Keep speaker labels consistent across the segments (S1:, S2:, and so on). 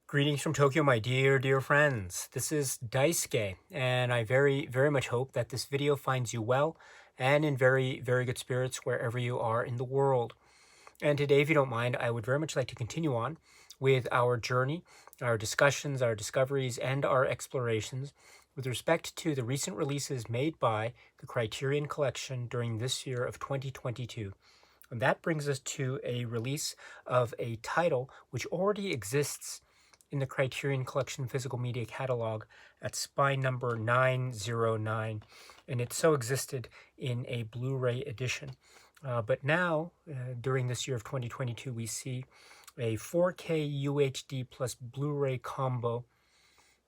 S1: Greetings from Tokyo, my dear friends. This is Daisuke, and I very much hope that this video finds you well and in very good spirits wherever you are in the world. And today, if you don't mind, I would very much like to continue on with our journey, our discussions, our discoveries, and our explorations with respect to the recent releases made by the Criterion Collection during this year of 2022. And that brings us to a release of a title which already exists in the Criterion Collection physical media catalog at spine number 909, and it so existed in a Blu Ray edition. But now, during this year of 2022, we see a 4K UHD plus Blu Ray combo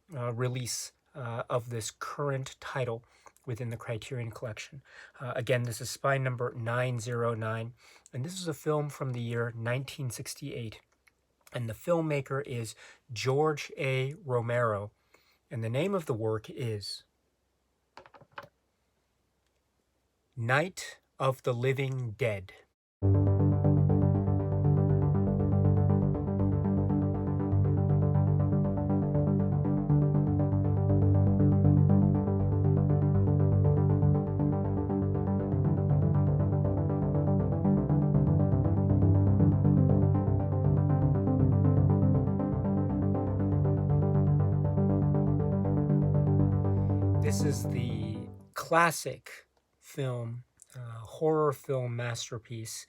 S1: release of this current title within the Criterion Collection. Again, this is spine number 909, and this is a film from the year 1968. And the filmmaker is George A. Romero, and the name of the work is Night of the Living Dead. This is the classic film, horror film masterpiece,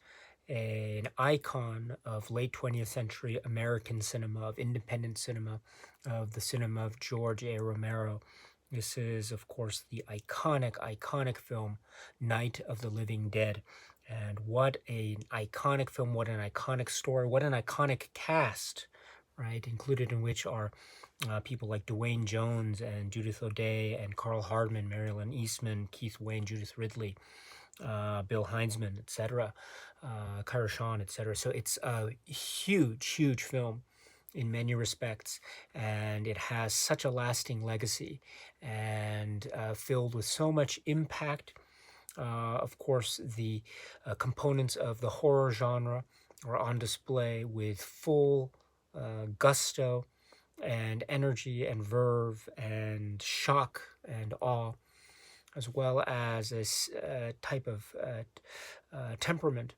S1: an icon of late 20th century American cinema, of independent cinema, of the cinema of George A. Romero. This is, of course, the iconic film, Night of the Living Dead. And what an iconic film, what an iconic story, what an iconic cast, right? Included in which are people like Dwayne Jones and Judith O'Dea and Carl Hardman, Marilyn Eastman, Keith Wayne, Judith Ridley, Bill Heinzman, etc., Kyra Shawn, etc. So it's a huge film in many respects, and it has such a lasting legacy and filled with so much impact. Of course, the components of the horror genre are on display with full gusto and energy and verve and shock and awe, as well as this type of temperament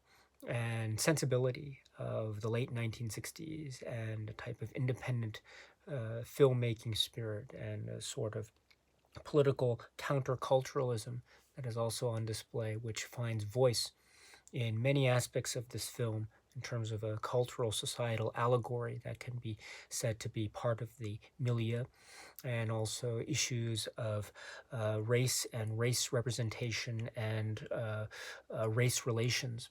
S1: and sensibility of the late 1960s, and a type of independent filmmaking spirit and a sort of political counterculturalism that is also on display, which finds voice in many aspects of this film in terms of a cultural societal allegory that can be said to be part of the milieu, and also issues of race and race representation and race relations,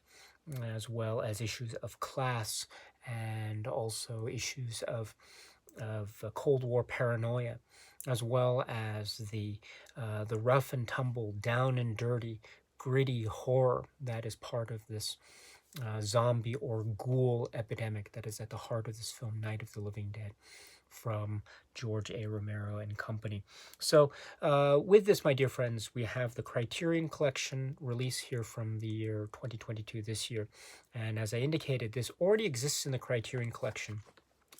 S1: as well as issues of class, and also issues of Cold War paranoia, as well as the rough and tumble, down and dirty, gritty horror that is part of this zombie or ghoul epidemic that is at the heart of this film, Night of the Living Dead, from George A. Romero and company. So with this, my dear friends, we have the Criterion Collection release here from the year 2022, this year. And as I indicated, this already exists in the Criterion Collection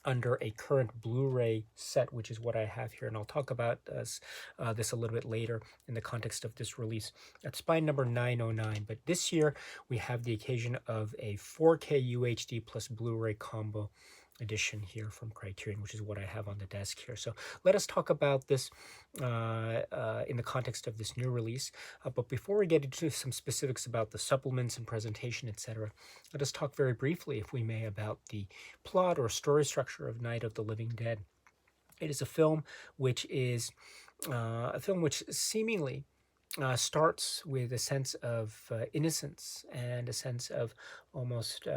S1: under a current Blu Ray set, which is what I have here. And I'll talk about this a little bit later in the context of this release at spine number 909. But this year, we have the occasion of a 4K UHD plus Blu Ray combo edition here from Criterion, which is what I have on the desk here. So let us talk about this in the context of this new release. But before we get into some specifics about the supplements and presentation, etc., let us talk very briefly, if we may, about the plot or story structure of Night of the Living Dead. It is a film which is seemingly starts with a sense of innocence and a sense of almost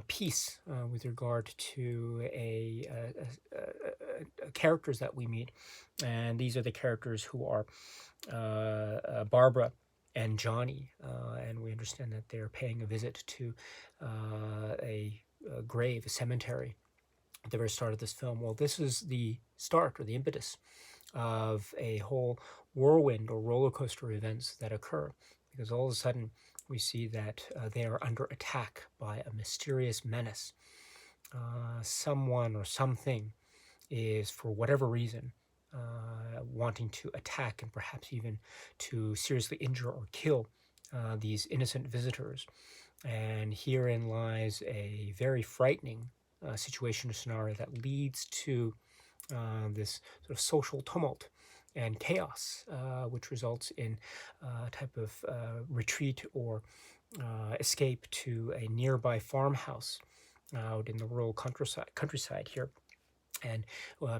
S1: peace with regard to characters that we meet, and these are the characters who are Barbara and Johnny, and we understand that they're paying a visit to a grave, a cemetery, at the very start of this film. Well, this is the start, or the impetus, of a whole whirlwind or roller coaster events that occur, because all of a sudden we see that they are under attack by a mysterious menace, someone or something is, for whatever reason, wanting to attack and perhaps even to seriously injure or kill these innocent visitors. And herein lies a very frightening situation or scenario that leads to this sort of social tumult and chaos, which results in a type of retreat or escape to a nearby farmhouse out in the rural countryside here and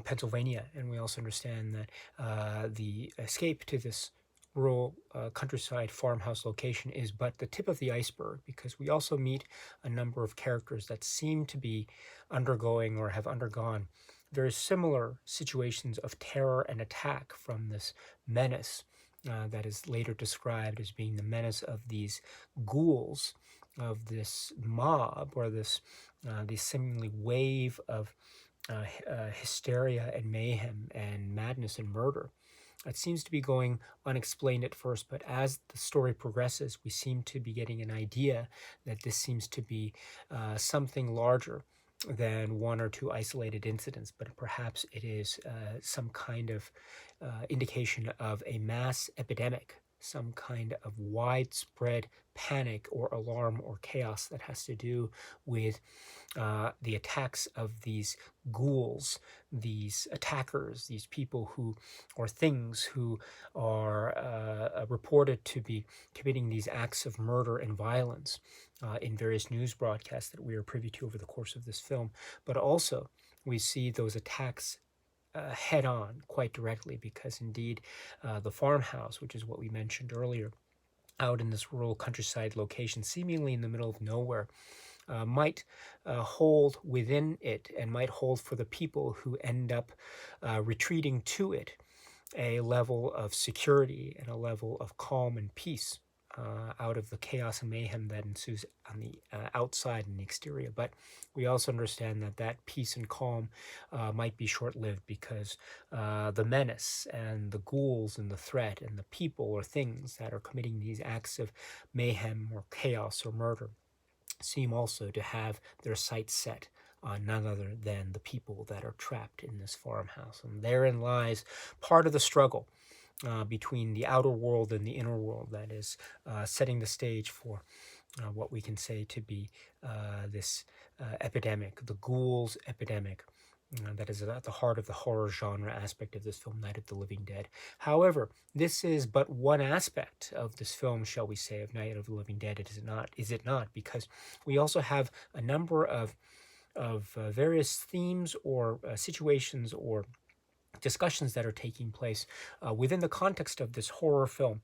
S1: Pennsylvania. And we also understand that the escape to this rural countryside farmhouse location is but the tip of the iceberg, because we also meet a number of characters that seem to be undergoing or have undergone very similar situations of terror and attack from this menace that is later described as being the menace of these ghouls, of this mob, or this seemingly wave of hysteria and mayhem and madness and murder. It seems to be going unexplained at first, but as the story progresses, we seem to be getting an idea that this seems to be something larger than one or two isolated incidents, but perhaps it is some kind of indication of a mass epidemic, some kind of widespread panic or alarm or chaos that has to do with the attacks of these ghouls, these attackers, these people who, or things who are reported to be committing these acts of murder and violence in various news broadcasts that we are privy to over the course of this film. But also we see those attacks head on quite directly, because indeed the farmhouse, which is what we mentioned earlier, out in this rural countryside location, seemingly in the middle of nowhere, might hold within it, and might hold for the people who end up retreating to it, a level of security and a level of calm and peace out of the chaos and mayhem that ensues on the outside and the exterior. But we also understand that that peace and calm might be short-lived, because the menace and the ghouls and the threat and the people or things that are committing these acts of mayhem or chaos or murder seem also to have their sights set on none other than the people that are trapped in this farmhouse. And therein lies part of the struggle between the outer world and the inner world that is setting the stage for what we can say to be this epidemic, the ghouls epidemic. That is at the heart of the horror genre aspect of this film, Night of the Living Dead. However, this is but one aspect of this film, shall we say, of Night of the Living Dead. Is it not? Because we also have a number of various themes or situations or discussions that are taking place within the context of this horror film.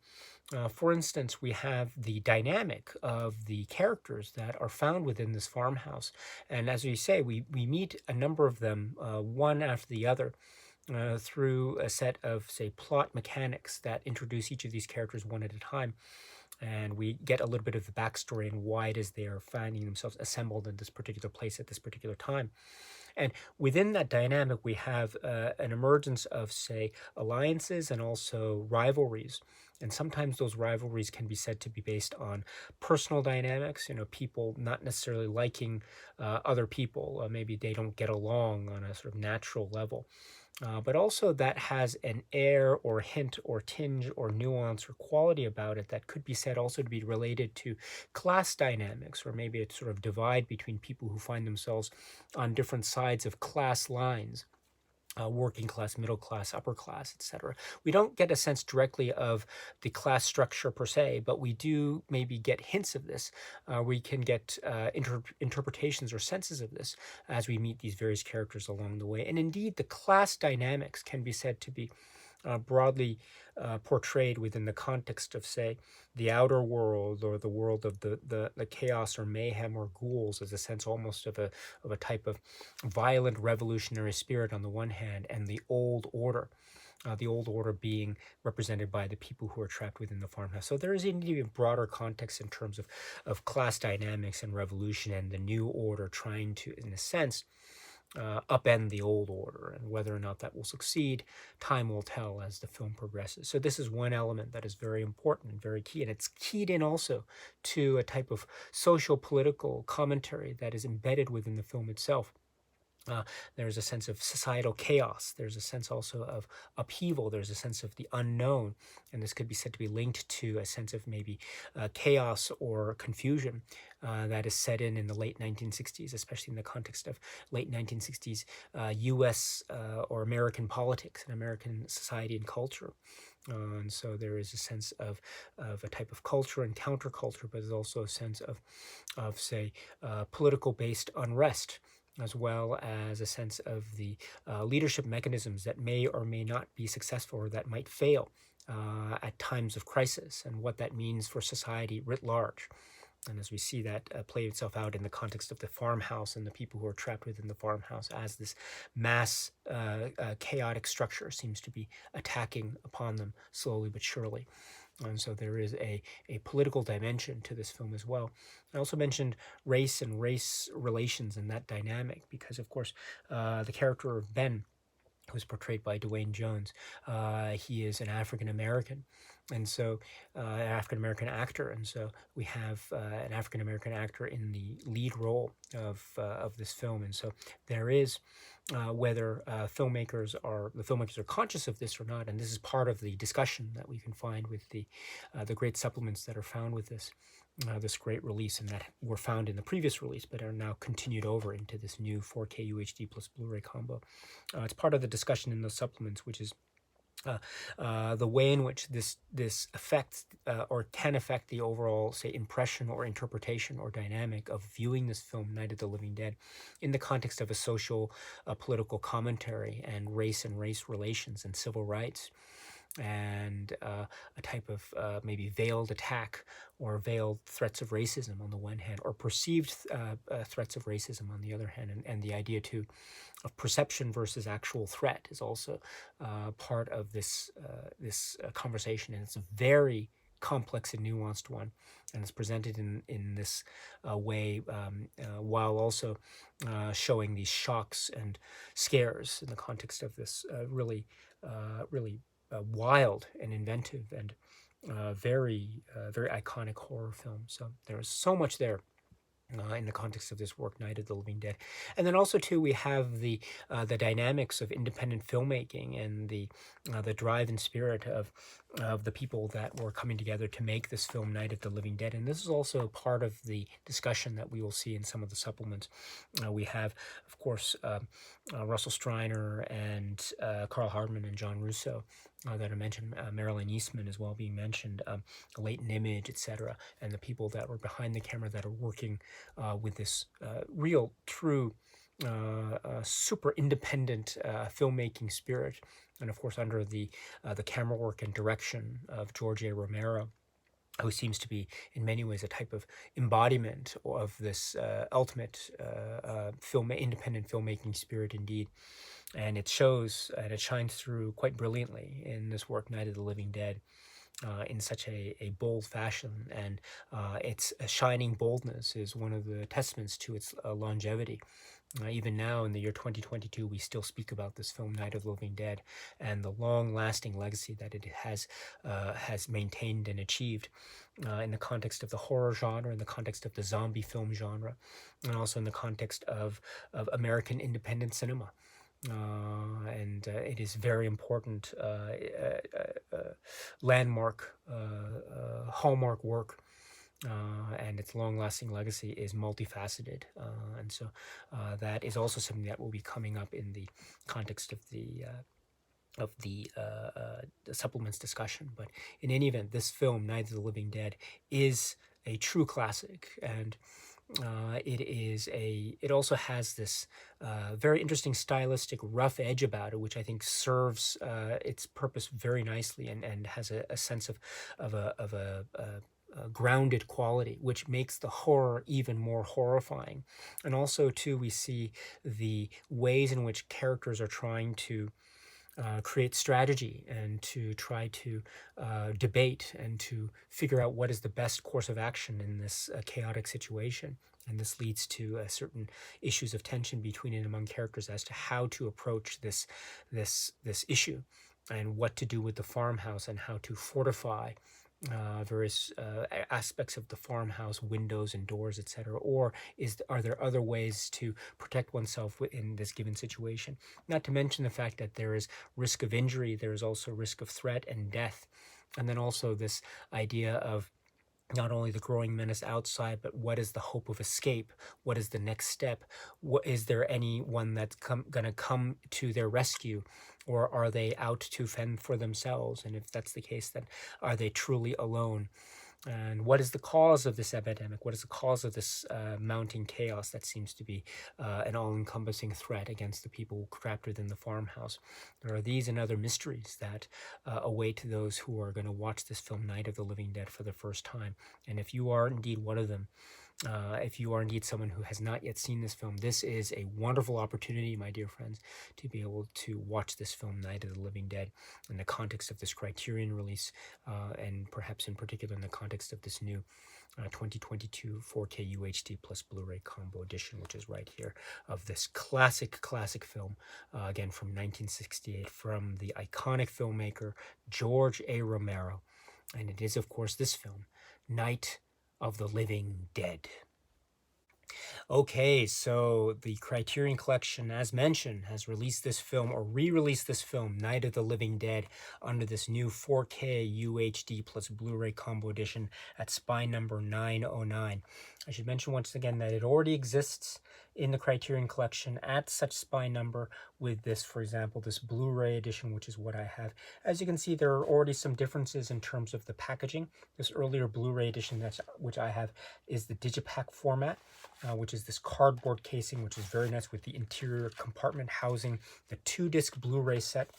S1: For instance, we have the dynamic of the characters that are found within this farmhouse. And as we say, we meet a number of them, one after the other, through a set of, say, plot mechanics that introduce each of these characters one at a time. And we get a little bit of the backstory and why it is they are finding themselves assembled in this particular place at this particular time. And within that dynamic, we have an emergence of, say, alliances and also rivalries. And sometimes those rivalries can be said to be based on personal dynamics, people not necessarily liking other people. Maybe they don't get along on a sort of natural level. But also that has an air or hint or tinge or nuance or quality about it that could be said also to be related to class dynamics, or maybe a sort of divide between people who find themselves on different sides of class lines. Working class, middle class, upper class, etc. We don't get a sense directly of the class structure per se, but we do maybe get hints of this. We can get interpretations or senses of this as we meet these various characters along the way. And indeed, the class dynamics can be said to be broadly portrayed within the context of, say, the outer world, or the world of the chaos or mayhem or ghouls, as a sense almost of a type of violent revolutionary spirit on the one hand, and the old order. The old order being represented by the people who are trapped within the farmhouse. So there is indeed a broader context in terms of class dynamics and revolution, and the new order trying to, in a sense, upend the old order. And whether or not that will succeed, time will tell as the film progresses. So this is one element that is very important and very key, and it's keyed in also to a type of social political commentary that is embedded within the film itself. Uh, there's a sense of societal chaos. There's a sense also of upheaval. There's a sense of the unknown. And this could be said to be linked to a sense of maybe chaos or confusion that is set in the late 1960s, especially in the context of late 1960s US or American politics and American society and culture. And so there is a sense of a type of culture and counterculture, but there's also a sense of say, political-based unrest, as well as a sense of the leadership mechanisms that may or may not be successful or that might fail at times of crisis, and what that means for society writ large. And as we see that play itself out in the context of the farmhouse and the people who are trapped within the farmhouse, as this mass chaotic structure seems to be attacking upon them slowly but surely. And so there is a political dimension to this film as well. I also mentioned race and race relations and that dynamic because, of course, the character of Ben, who's portrayed by Dwayne Jones, he is an African American, and so an African American actor, and so we have an African American actor in the lead role of this film, and so there is whether the filmmakers are conscious of this or not, and this is part of the discussion that we can find with the great supplements that are found with this great release, and that were found in the previous release, but are now continued over into this new 4K UHD plus Blu-ray combo. It's part of the discussion in those supplements, which is the way in which this affects or can affect the overall, say, impression or interpretation or dynamic of viewing this film, Night of the Living Dead, in the context of a social, political commentary and race relations and civil rights, and a type of maybe veiled attack or veiled threats of racism on the one hand, or perceived threats of racism on the other hand, and the idea too of perception versus actual threat is also part of this conversation, and it's a very complex and nuanced one, and it's presented in this way while also showing these shocks and scares in the context of this really wild and inventive and very iconic horror film. So there's so much there in the context of this work, Night of the Living Dead. And then also too, we have the dynamics of independent filmmaking and the drive and spirit of the people that were coming together to make this film, Night of the Living Dead. And this is also part of the discussion that we will see in some of the supplements. We have, of course, Russell Streiner and Carl Hardman and John Russo that I mentioned, Marilyn Eastman as well being mentioned, Latent Image, etc., and the people that were behind the camera that are working with this real, true, super independent filmmaking spirit, and of course under the camera work and direction of George A. Romero, who seems to be in many ways a type of embodiment of this ultimate independent filmmaking spirit indeed. And it shows and it shines through quite brilliantly in this work, Night of the Living Dead, in such a bold fashion. And its shining boldness is one of the testaments to its longevity. Even now, in the year 2022, we still speak about this film, Night of the Living Dead, and the long-lasting legacy that it has maintained and achieved in the context of the horror genre, in the context of the zombie film genre, and also in the context of American independent cinema. And it is very important landmark, hallmark work, and its long-lasting legacy is multifaceted, and so that is also something that will be coming up in the context of the supplements discussion. But in any event, this film, Night of the Living Dead, is a true classic, and it also has this very interesting stylistic rough edge about it, which I think serves its purpose very nicely, and has a sense of a grounded quality, which makes the horror even more horrifying. And also too, we see the ways in which characters are trying to create strategy and to try to debate and to figure out what is the best course of action in this chaotic situation. And this leads to certain issues of tension between and among characters as to how to approach this issue, and what to do with the farmhouse, and how to fortify various aspects of the farmhouse, windows and doors, etc.? Or are there other ways to protect oneself in this given situation? Not to mention the fact that there is risk of injury, there is also risk of threat and death. And then also this idea of not only the growing menace outside, but what is the hope of escape? What is the next step? Is there anyone that's going to come to their rescue? Or are they out to fend for themselves? And if that's the case, then are they truly alone? And what is the cause of this epidemic? What is the cause of this mounting chaos that seems to be an all-encompassing threat against the people trapped within the farmhouse? There are these and other mysteries that await those who are going to watch this film, Night of the Living Dead, for the first time. And if you are indeed one of them, if you are indeed someone who has not yet seen this film, this is a wonderful opportunity, my dear friends, to be able to watch this film, Night of the Living Dead, in the context of this Criterion release, and perhaps in particular in the context of this new 2022 4K UHD plus Blu Ray combo edition, which is right here, of this classic film, again from 1968, from the iconic filmmaker George A. Romero. And it is, of course, this film, Night of the Living Dead. Okay, so the Criterion Collection, as mentioned, has released this film, or re-released this film, Night of the Living Dead, under this new 4K UHD plus Blu Ray combo edition at spine number 909. I should mention once again that it already exists in the Criterion Collection at such spine number with this, for example, this Blu Ray edition, which is what I have. As you can see, there are already some differences in terms of the packaging. This earlier Blu Ray edition, which I have, is the Digipack format, which is this cardboard casing, which is very nice, with the interior compartment housing the 2-disc Blu Ray set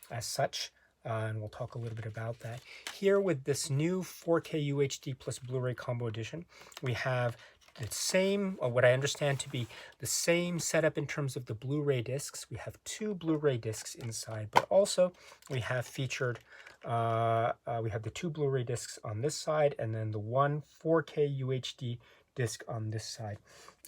S1: as such. And we'll talk a little bit about that. Here with this new 4K UHD plus Blu Ray combo edition, we have the same, or what I understand to be the same setup in terms of the Blu Ray discs. We have 2 Blu Ray discs inside, but also we have featured, we have the 2 Blu Ray discs on this side, and then the 1 4K UHD disc on this side.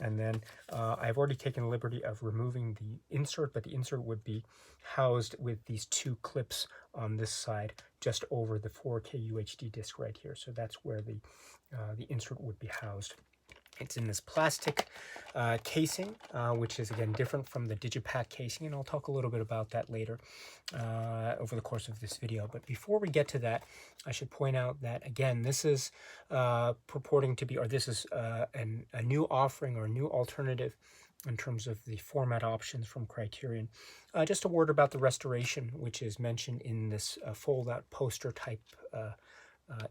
S1: And then I've already taken the liberty of removing the insert, but the insert would be housed with these 2 clips on this side, just over the 4K UHD disc right here. So that's where the insert would be housed. It's in this plastic casing, which is, again, different from the Digipack casing, and I'll talk a little bit about that later over the course of this video. But before we get to that, I should point out that, again, this is purporting to be, or this is a new offering or a new alternative in terms of the format options from Criterion. Just a word about the restoration, which is mentioned in this fold-out poster type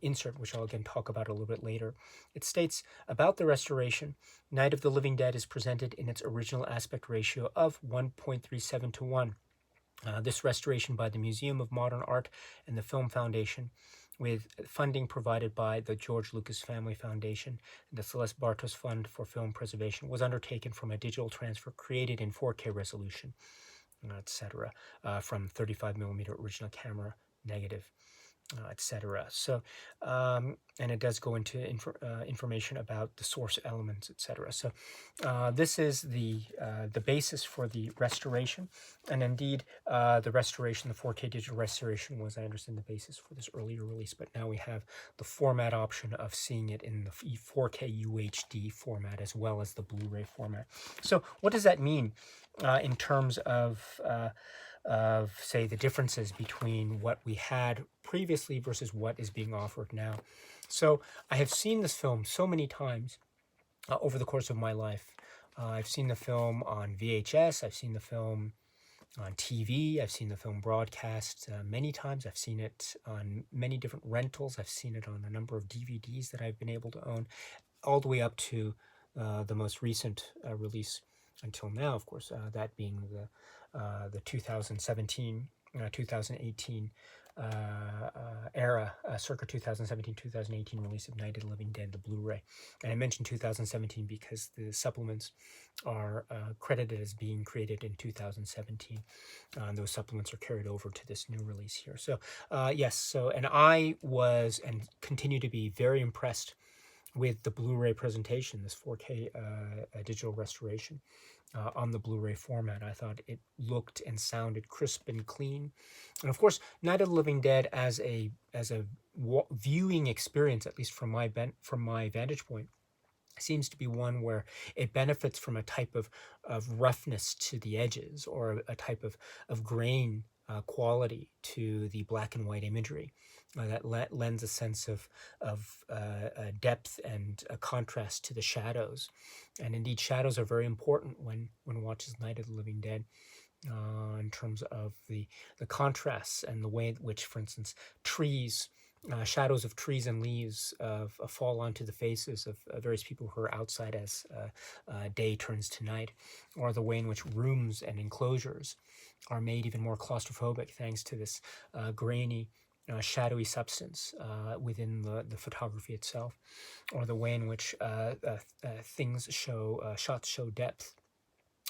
S1: insert, which I'll again talk about a little bit later. It states about the restoration: Night of the Living Dead is presented in its original aspect ratio of 1.37 to 1. This restoration by the Museum of Modern Art and the Film Foundation, with funding provided by the George Lucas Family Foundation and the Celeste Bartos Fund for Film Preservation, was undertaken from a digital transfer created in 4K resolution, etc., from 35mm original camera negative, etc. So, and it does go into information about the source elements, etc. So, this is the basis for the restoration, and indeed, the restoration, the 4K digital restoration, was, I understand, the basis for this earlier release. But now we have the format option of seeing it in the 4K UHD format as well as the Blu-ray format. So, what does that mean in terms of say, the differences between what we had previously versus what is being offered now? So I have seen this film so many times over the course of my life. I've seen the film on VHS, I've seen the film on TV, I've seen the film broadcast many times, I've seen it on many different rentals, I've seen it on a number of DVDs that I've been able to own, all the way up to the most recent release until now, of course, that being the 2017, 2018 era, circa 2017-2018 release of Night of the Living Dead, the Blu-ray. And I mentioned 2017 because the supplements are credited as being created in 2017. And those supplements are carried over to this new release here. So yes, so, and I was and continue to be very impressed with the Blu Ray presentation, this 4K digital restoration on the Blu Ray format. I thought it looked and sounded crisp and clean. And of course, Night of the Living Dead as a viewing experience, at least from my vantage point, seems to be one where it benefits from a type of roughness to the edges, or a type of grain quality to the black and white imagery that lends a sense of depth and a contrast to the shadows. And indeed, shadows are very important when one watches Night of the Living Dead, in terms of the contrasts and the way in which, for instance, trees, shadows of trees and leaves fall onto the faces of various people who are outside as day turns to night, or the way in which rooms and enclosures are made even more claustrophobic thanks to this grainy, shadowy substance within the photography itself, or the way in which shots show depth.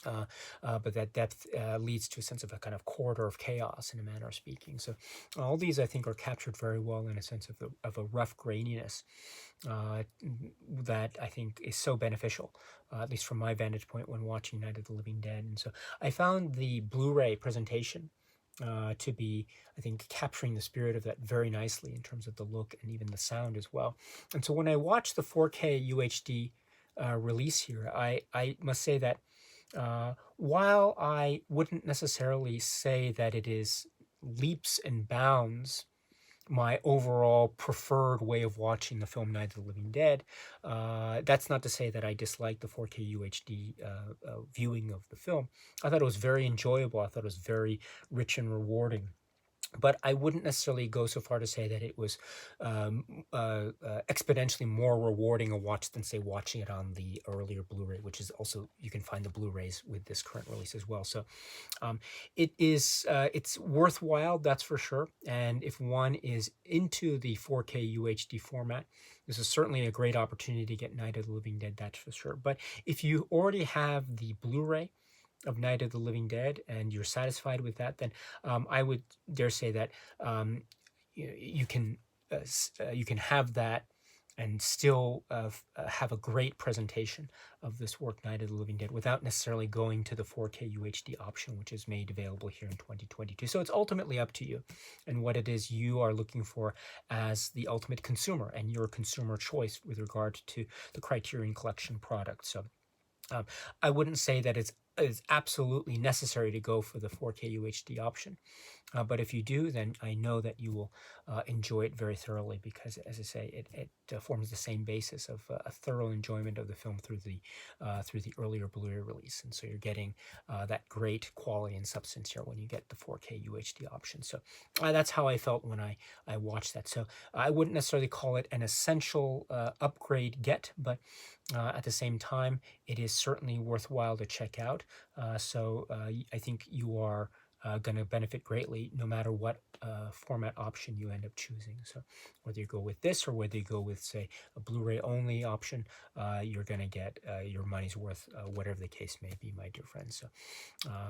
S1: But that depth leads to a sense of a kind of corridor of chaos, in a manner of speaking. So all these, I think, are captured very well in a sense of a rough graininess that I think is so beneficial, at least from my vantage point when watching Night of the Living Dead. And so I found the Blu-ray presentation to be, I think, capturing the spirit of that very nicely in terms of the look and even the sound as well. And so when I watched the 4K UHD release here, I must say that while I wouldn't necessarily say that it is leaps and bounds my overall preferred way of watching the film Night of the Living Dead, that's not to say that I dislike the 4K UHD viewing of the film. I thought it was very enjoyable. I thought it was very rich and rewarding. But I wouldn't necessarily go so far to say that it was exponentially more rewarding a watch than, say, watching it on the earlier Blu-ray, which is also, you can find the Blu-rays with this current release as well. So it's worthwhile, that's for sure. And if one is into the 4K UHD format, this is certainly a great opportunity to get Night of the Living Dead, that's for sure. But if you already have the Blu-ray of Night of the Living Dead and you're satisfied with that, then I would dare say that you can have that and still have a great presentation of this work, Night of the Living Dead, without necessarily going to the 4K UHD option, which is made available here in 2022. So it's ultimately up to you and what it is you are looking for as the ultimate consumer and your consumer choice with regard to the Criterion Collection product. So I wouldn't say that it's absolutely necessary to go for the 4K UHD option. But if you do, then I know that you will enjoy it very thoroughly, because, as I say, it forms the same basis of a thorough enjoyment of the film through the earlier Blu-ray release. And so you're getting that great quality and substance here when you get the 4K UHD option. So that's how I felt when I watched that. So I wouldn't necessarily call it an essential upgrade yet, but at the same time, it is certainly worthwhile to check out. So I think you are going to benefit greatly no matter what format option you end up choosing. So whether you go with this or whether you go with, say, a Blu-ray only option, you're going to get your money's worth, whatever the case may be, my dear friends. So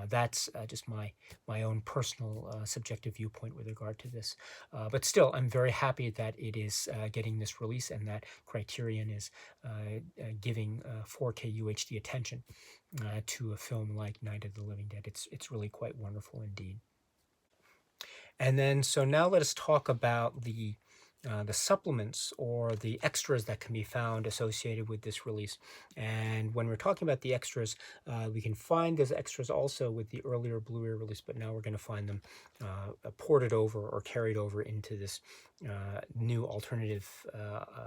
S1: that's just my own personal subjective viewpoint with regard to this. But still, I'm very happy that it is getting this release and that Criterion is giving 4K UHD attention to a film like Night of the Living Dead. It's really quite wonderful indeed. And then, so now let us talk about the supplements or the extras that can be found associated with this release. And when we're talking about the extras, we can find those extras also with the earlier Blu-ray release, but now we're going to find them ported over or carried over into this new alternative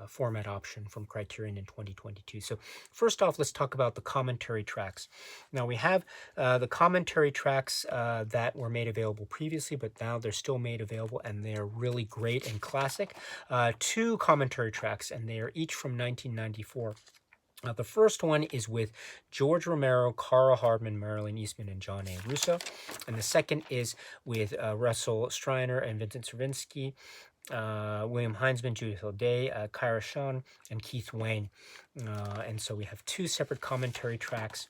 S1: format option from Criterion in 2022. So first off, let's talk about the commentary tracks. Now we have the commentary tracks that were made available previously, but now they're still made available, and they're really great and classic. Two commentary tracks, and they are each from 1994. The first one is with George Romero, Carl Hardman, Marilyn Eastman, and John A. Russo. And the second is with Russell Streiner and Vincent Stravinsky, William Heinzman, Judith O'Day, Kyra Sean, and Keith Wayne. And so we have two separate commentary tracks.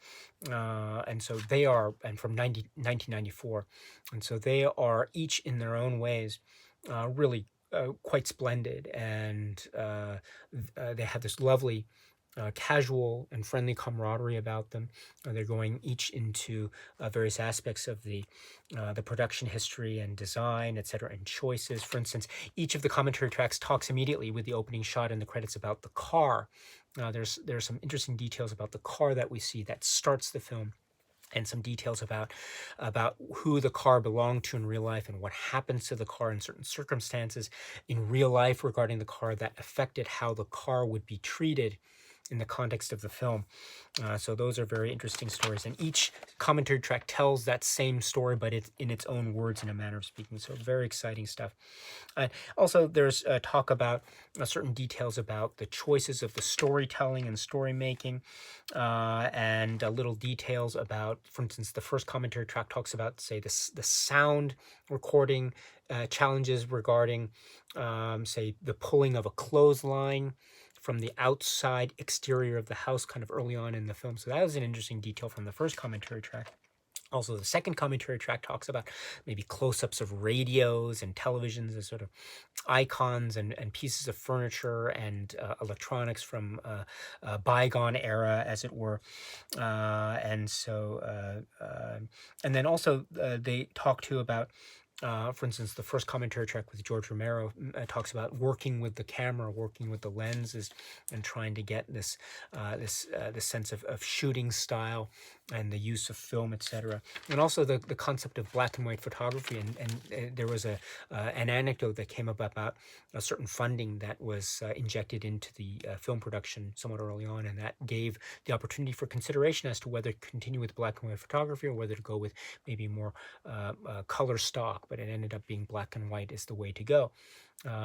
S1: And so they are, and from 1994. And so they are each in their own ways really quite splendid, and they have this lovely casual and friendly camaraderie about them. They're going each into various aspects of the production history and design, etc., and choices. For instance, each of the commentary tracks talks immediately with the opening shot and the credits about the car. There's some interesting details about the car that we see that starts the film, and some details about who the car belonged to in real life and what happens to the car in certain circumstances in real life regarding the car that affected how the car would be treated in the context of the film. So those are very interesting stories, and each commentary track tells that same story, but it's in its own words, in a manner of speaking. So very exciting stuff. Also, there's talk about certain details about the choices of the storytelling and story making, and little details about, for instance, the first commentary track talks about, say, the sound recording challenges regarding, say, the pulling of a clothesline from the outside exterior of the house kind of early on in the film. So that was an interesting detail from the first commentary track. Also, the second commentary track talks about maybe close-ups of radios and televisions as sort of icons and pieces of furniture and electronics from a bygone era, as it were. And so, and then also they talk too about, for instance, the first commentary track with George Romero talks about working with the camera, working with the lenses, and trying to get this sense of shooting style and the use of film, etc. And also the concept of black and white photography. And there was an anecdote that came up about a certain funding that was injected into the film production somewhat early on, and that gave the opportunity for consideration as to whether to continue with black and white photography or whether to go with maybe more color stock. But it ended up being black and white is the way to go.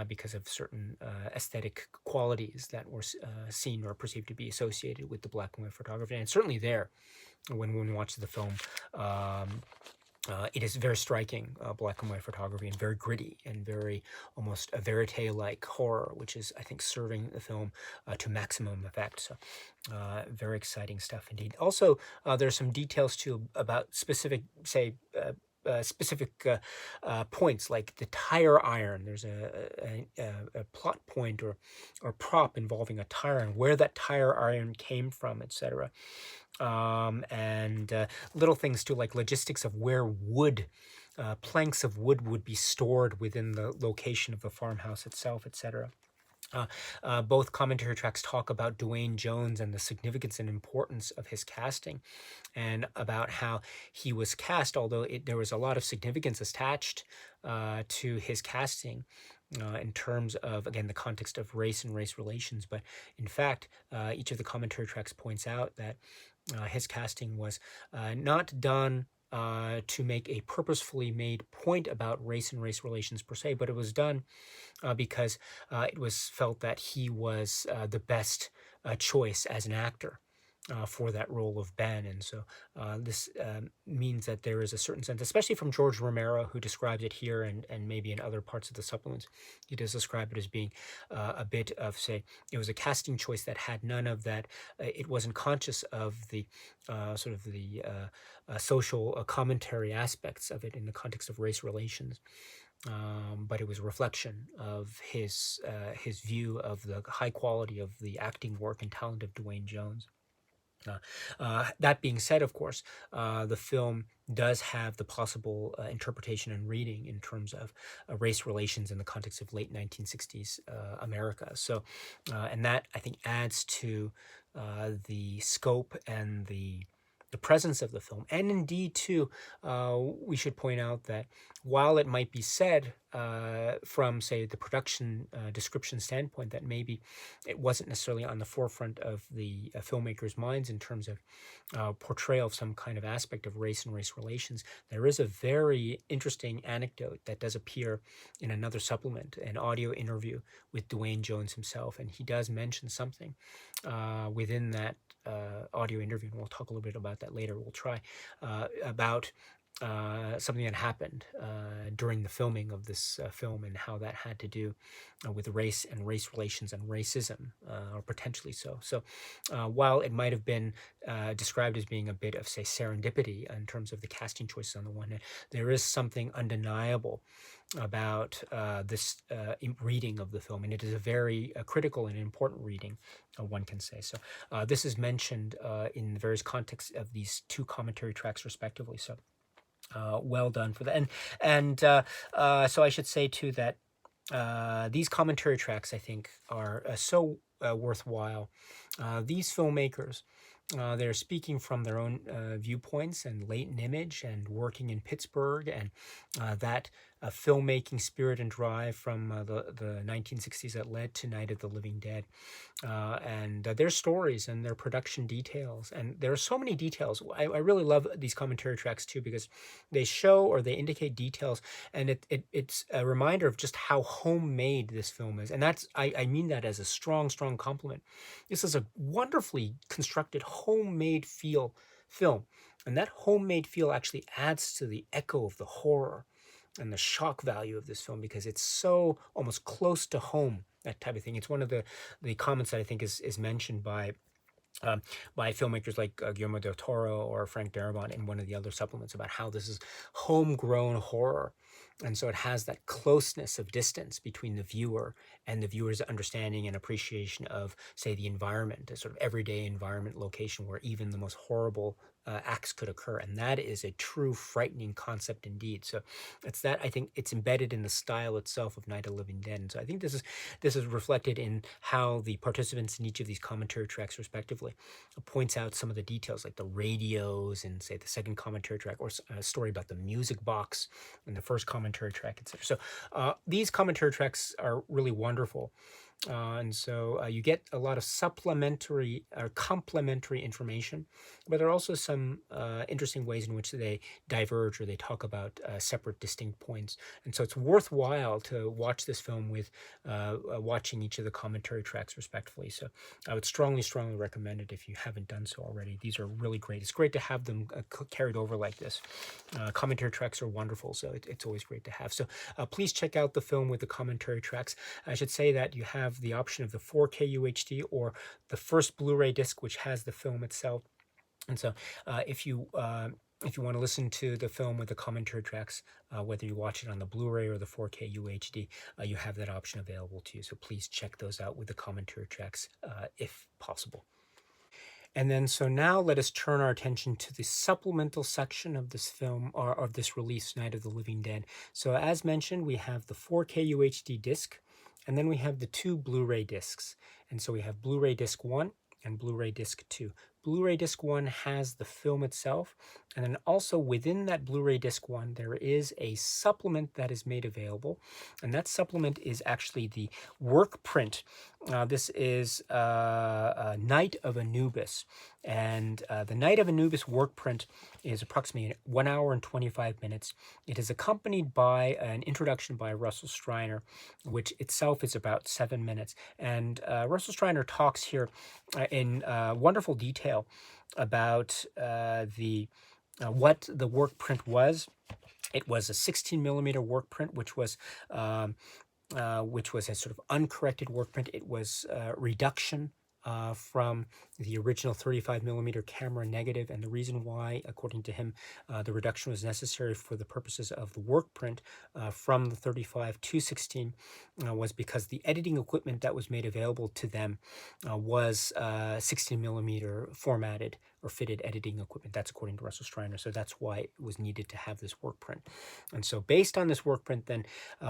S1: Because of certain aesthetic qualities that were seen or perceived to be associated with the black and white photography. And it's certainly there when we watch the film. It is very striking black and white photography, and very gritty and very almost a verite-like horror, which is, I think, serving the film to maximum effect. So very exciting stuff indeed. Also, there's some details too about specific, say, specific points, like the tire iron. There's a plot point or prop involving a tire iron, where that tire iron came from, etc. And little things too, like logistics of where wood, planks of wood would be stored within the location of the farmhouse itself, etc. Both commentary tracks talk about Duane Jones and the significance and importance of his casting, and about how he was cast, although there was a lot of significance attached to his casting in terms of, again, the context of race and race relations. But in fact, each of the commentary tracks points out that his casting was not done to make a purposefully made point about race and race relations per se, but it was done because it was felt that he was the best choice as an actor for that role of Ben. And so this means that there is a certain sense, especially from George Romero, who describes it here and maybe in other parts of the supplements, he does describe it as being a bit of, say, it was a casting choice that had none of that. It wasn't conscious of the sort of the social commentary aspects of it in the context of race relations. But it was a reflection of his view of the high quality of the acting work and talent of Duane Jones. That being said, of course, the film does have the possible interpretation and reading in terms of race relations in the context of late 1960s America. So, and that, I think, adds to the scope and the presence of the film. And indeed, too, we should point out that while it might be said from, say, the production description standpoint that maybe it wasn't necessarily on the forefront of the filmmakers' minds in terms of portrayal of some kind of aspect of race and race relations, there is a very interesting anecdote that does appear in another supplement, an audio interview with Duane Jones himself, and he does mention something within that audio interview, and we'll talk a little bit about that later. We'll try about something that happened during the filming of this film, and how that had to do with race and race relations and racism, or potentially so. So while it might have been described as being a bit of, say, serendipity in terms of the casting choices on the one hand, there is something undeniable about this reading of the film, and it is a very critical and important reading, one can say. So this is mentioned in the various contexts of these two commentary tracks, respectively. So well done for that. And so I should say too that these commentary tracks, I think, are so worthwhile. These filmmakers, they're speaking from their own viewpoints and latent image, and working in Pittsburgh, and that filmmaking spirit and drive from the 1960s that led to Night of the Living Dead, and their stories and their production details. And there are so many details. I really love these commentary tracks too, because they show or they indicate details, and it's a reminder of just how homemade this film is. And that's, I mean that as a strong compliment. This is a wonderfully constructed homemade feel film, and that homemade feel actually adds to the echo of the horror and the shock value of this film, because it's so almost close to home, that type of thing. It's one of the comments that I think is mentioned um, by filmmakers like Guillermo del Toro or Frank Darabont in one of the other supplements, about how this is homegrown horror. And so it has that closeness of distance between the viewer and the viewer's understanding and appreciation of, say, the environment, a sort of everyday environment location where even the most horrible acts could occur. And that is a true frightening concept indeed. So it's that, I think it's embedded in the style itself of Night of the Living Dead. And so I think this is reflected in how the participants in each of these commentary tracks, respectively, points out some of the details, like the radios and, say, the second commentary track, or a story about the music box in the first commentary track, etc. So these commentary tracks are really wonderful. And so you get a lot of supplementary or complementary information, but there are also some interesting ways in which they diverge, or they talk about separate, distinct points. And so it's worthwhile to watch this film with watching each of the commentary tracks, respectively. So I would strongly recommend it if you haven't done so already. These are really great. It's great to have them carried over like this. Commentary tracks are wonderful, so it's always great to have. So please check out the film with the commentary tracks. I should say that you have the option of the 4K UHD or the first Blu Ray disc, which has the film itself. And so if you want to listen to the film with the commentary tracks, whether you watch it on the Blu Ray or the 4K UHD, you have that option available to you. So please check those out with the commentary tracks if possible. And then, so now let us turn our attention to the supplemental section of this film, or of this release, Night of the Living Dead. So as mentioned, we have the 4K UHD disc, and then we have the two Blu-ray discs. And so we have Blu-ray disc 1 and Blu-ray disc 2. Blu-ray disc 1 has the film itself, and then also within that Blu-ray disc 1 there is a supplement that is made available, and that supplement is actually the work print. This is Night of Anubis, and the Night of Anubis work print is approximately 1 hour and 25 minutes. It is accompanied by an introduction by Russell Streiner, which itself is about 7 minutes. And Russell Streiner talks here in wonderful detail about what the work print was. It was a 16 millimeter work print, which was a sort of uncorrected work print. It was reduction from the original 35 millimeter camera negative, and the reason why, according to him, the reduction was necessary for the purposes of the work print from the 35 to 16 was because the editing equipment that was made available to them was 16 millimeter formatted or fitted editing equipment. That's according to Russell Streiner. So that's why it was needed to have this work print. And so based on this work print, then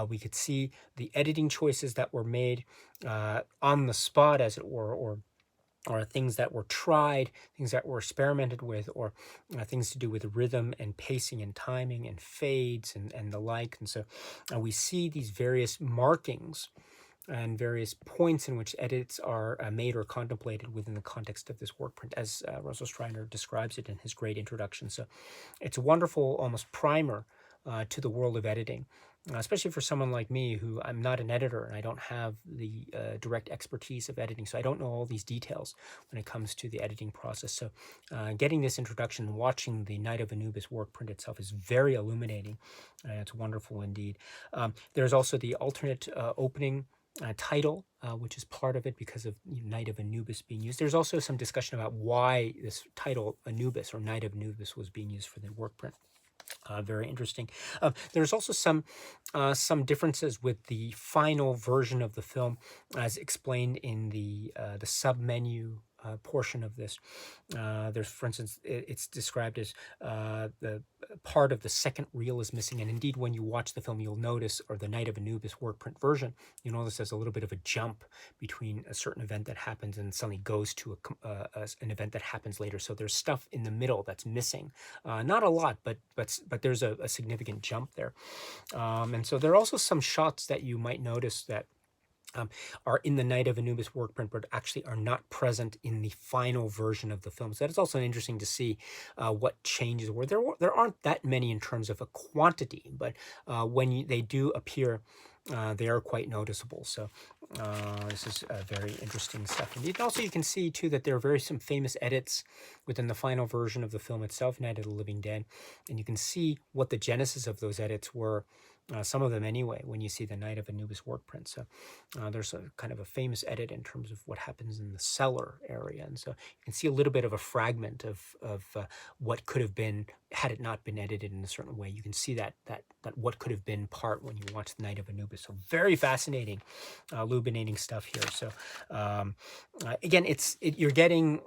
S1: we could see the editing choices that were made on the spot, as it were, or things that were tried, things that were experimented with, or things to do with rhythm and pacing and timing and fades and the like. And so we see these various markings and various points in which edits are made or contemplated within the context of this work print, as Russell Streiner describes it in his great introduction. So it's a wonderful, almost primer to the world of editing. especially for someone like me who I'm not an editor and I don't have the direct expertise of editing. So I don't know all these details when it comes to the editing process. So getting this introduction and watching the Night of Anubis work print itself is very illuminating. It's wonderful indeed. There's also the alternate opening title, which is part of it because of Night of Anubis being used. There's also some discussion about why this title Anubis or Night of Anubis was being used for the work print. Very interesting. There's also some differences with the final version of the film, as explained in the submenu portion of this. There's, for instance, it's described as the part of the second reel is missing, and indeed, when you watch the film, you'll notice, or the Night of Anubis work print version, you'll notice there's a little bit of a jump between a certain event that happens and suddenly goes to an event that happens later. So there's stuff in the middle that's missing. Not a lot, but there's a significant jump there. And so there are also some shots that you might notice that are in the Night of Anubis work print, but actually are not present in the final version of the film. So that is also interesting to see what changes were. There aren't that many in terms of a quantity, but when they do appear, they are quite noticeable. So this is very interesting stuff indeed. Also, you can see too that there are some famous edits within the final version of the film itself, Night of the Living Dead, and you can see what the genesis of those edits were. Some of them anyway, when you see the Night of Anubis work print. So there's a kind of a famous edit in terms of what happens in the cellar area. And so you can see a little bit of a fragment of what could have been had it not been edited in a certain way. You can see that what could have been part when you watch the Night of Anubis. So very fascinating, illuminating stuff here. So again, you're getting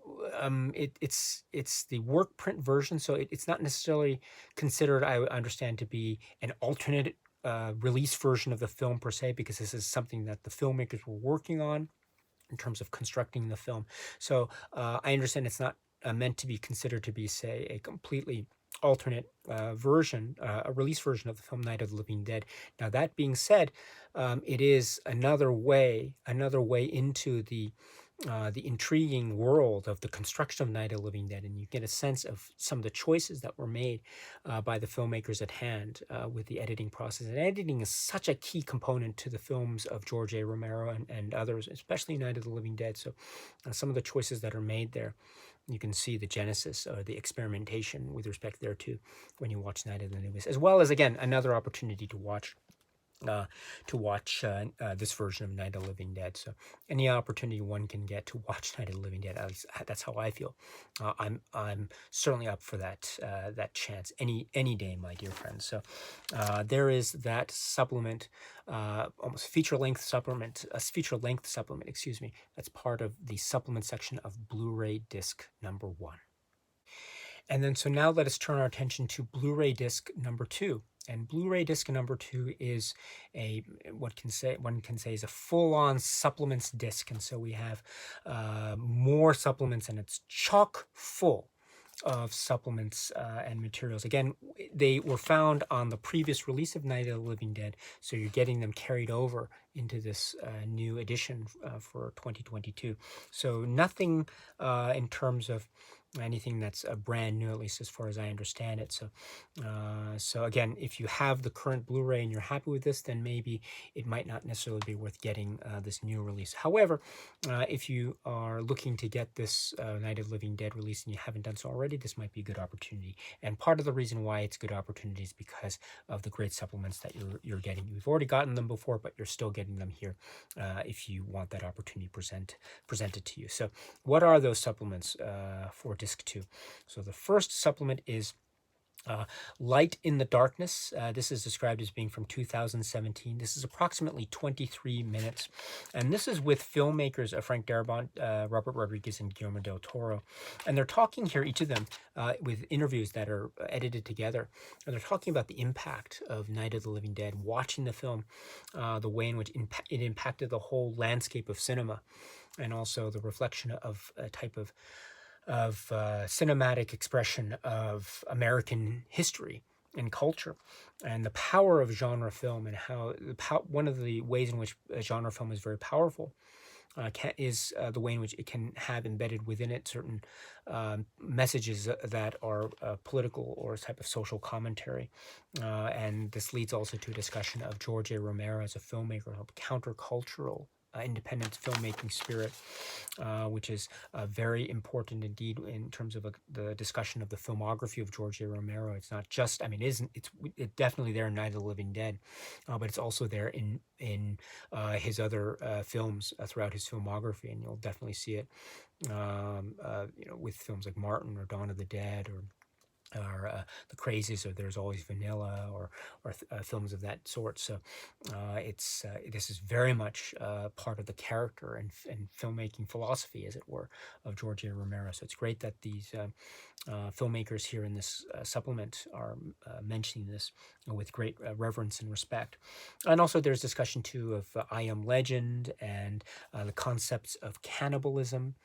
S1: it's the work print version. So it's not necessarily considered, I understand, to be an alternate release version of the film per se, because this is something that the filmmakers were working on in terms of constructing the film. So I understand it's not meant to be considered to be, say, a completely alternate version, a release version of the film Night of the Living Dead. Now, that being said, it is another way into the intriguing world of the construction of Night of the Living Dead, and you get a sense of some of the choices that were made by the filmmakers at hand with the editing process. And editing is such a key component to the films of George A. Romero and others, especially Night of the Living Dead. So some of the choices that are made there, you can see the genesis or the experimentation with respect there too when you watch Night of the Anubis, as well as, again, another opportunity to watch this version of Night of the Living Dead. So any opportunity one can get to watch Night of the Living Dead, at least that's how I feel. I'm certainly up for that chance any day, my dear friends. So there is that supplement, almost feature length supplement, excuse me. That's part of the supplement section of Blu Ray disc number 1. And then, so now let us turn our attention to Blu Ray disc number 2. And Blu Ray disc number 2 is one can say is a full-on supplements disc. And so we have more supplements, and it's chock full of supplements and materials. Again, they were found on the previous release of Night of the Living Dead, so you're getting them carried over into this new edition for 2022. So nothing in terms of anything that's brand new, at least as far as I understand it. So again, if you have the current Blu-ray and you're happy with this, then maybe it might not necessarily be worth getting this new release. However, if you are looking to get this Night of the Living Dead release and you haven't done so already, this might be a good opportunity. And part of the reason why it's a good opportunity is because of the great supplements that you're getting. You've already gotten them before, but you're still getting them here if you want that opportunity presented to you. So what are those supplements for disc 2? So the first supplement is Light in the Darkness. This is described as being from 2017. This is approximately 23 minutes. And this is with filmmakers Frank Darabont, Robert Rodriguez, and Guillermo del Toro. And they're talking here, each of them, with interviews that are edited together. And they're talking about the impact of Night of the Living Dead, watching the film, the way in which it impacted the whole landscape of cinema, and also the reflection of a type of cinematic expression of American history and culture, and the power of genre film, and how one of the ways in which a genre film is very powerful is the way in which it can have embedded within it certain messages that are political or type of social commentary. And this leads also to a discussion of George A. Romero as a filmmaker, of countercultural independent filmmaking spirit, which is very important indeed in terms of the discussion of the filmography of George A. Romero. It's not just, I mean, it's definitely there in Night of the Living Dead, but it's also there in his other films throughout his filmography, and you'll definitely see it, with films like Martin or Dawn of the Dead or The Crazies, or There's Always Vanilla, or films of that sort. So this is very much part of the character and filmmaking philosophy, as it were, of George A. Romero. So it's great that these filmmakers here in this supplement are mentioning this with great reverence and respect. And also there's discussion too of I Am Legend and the concepts of cannibalism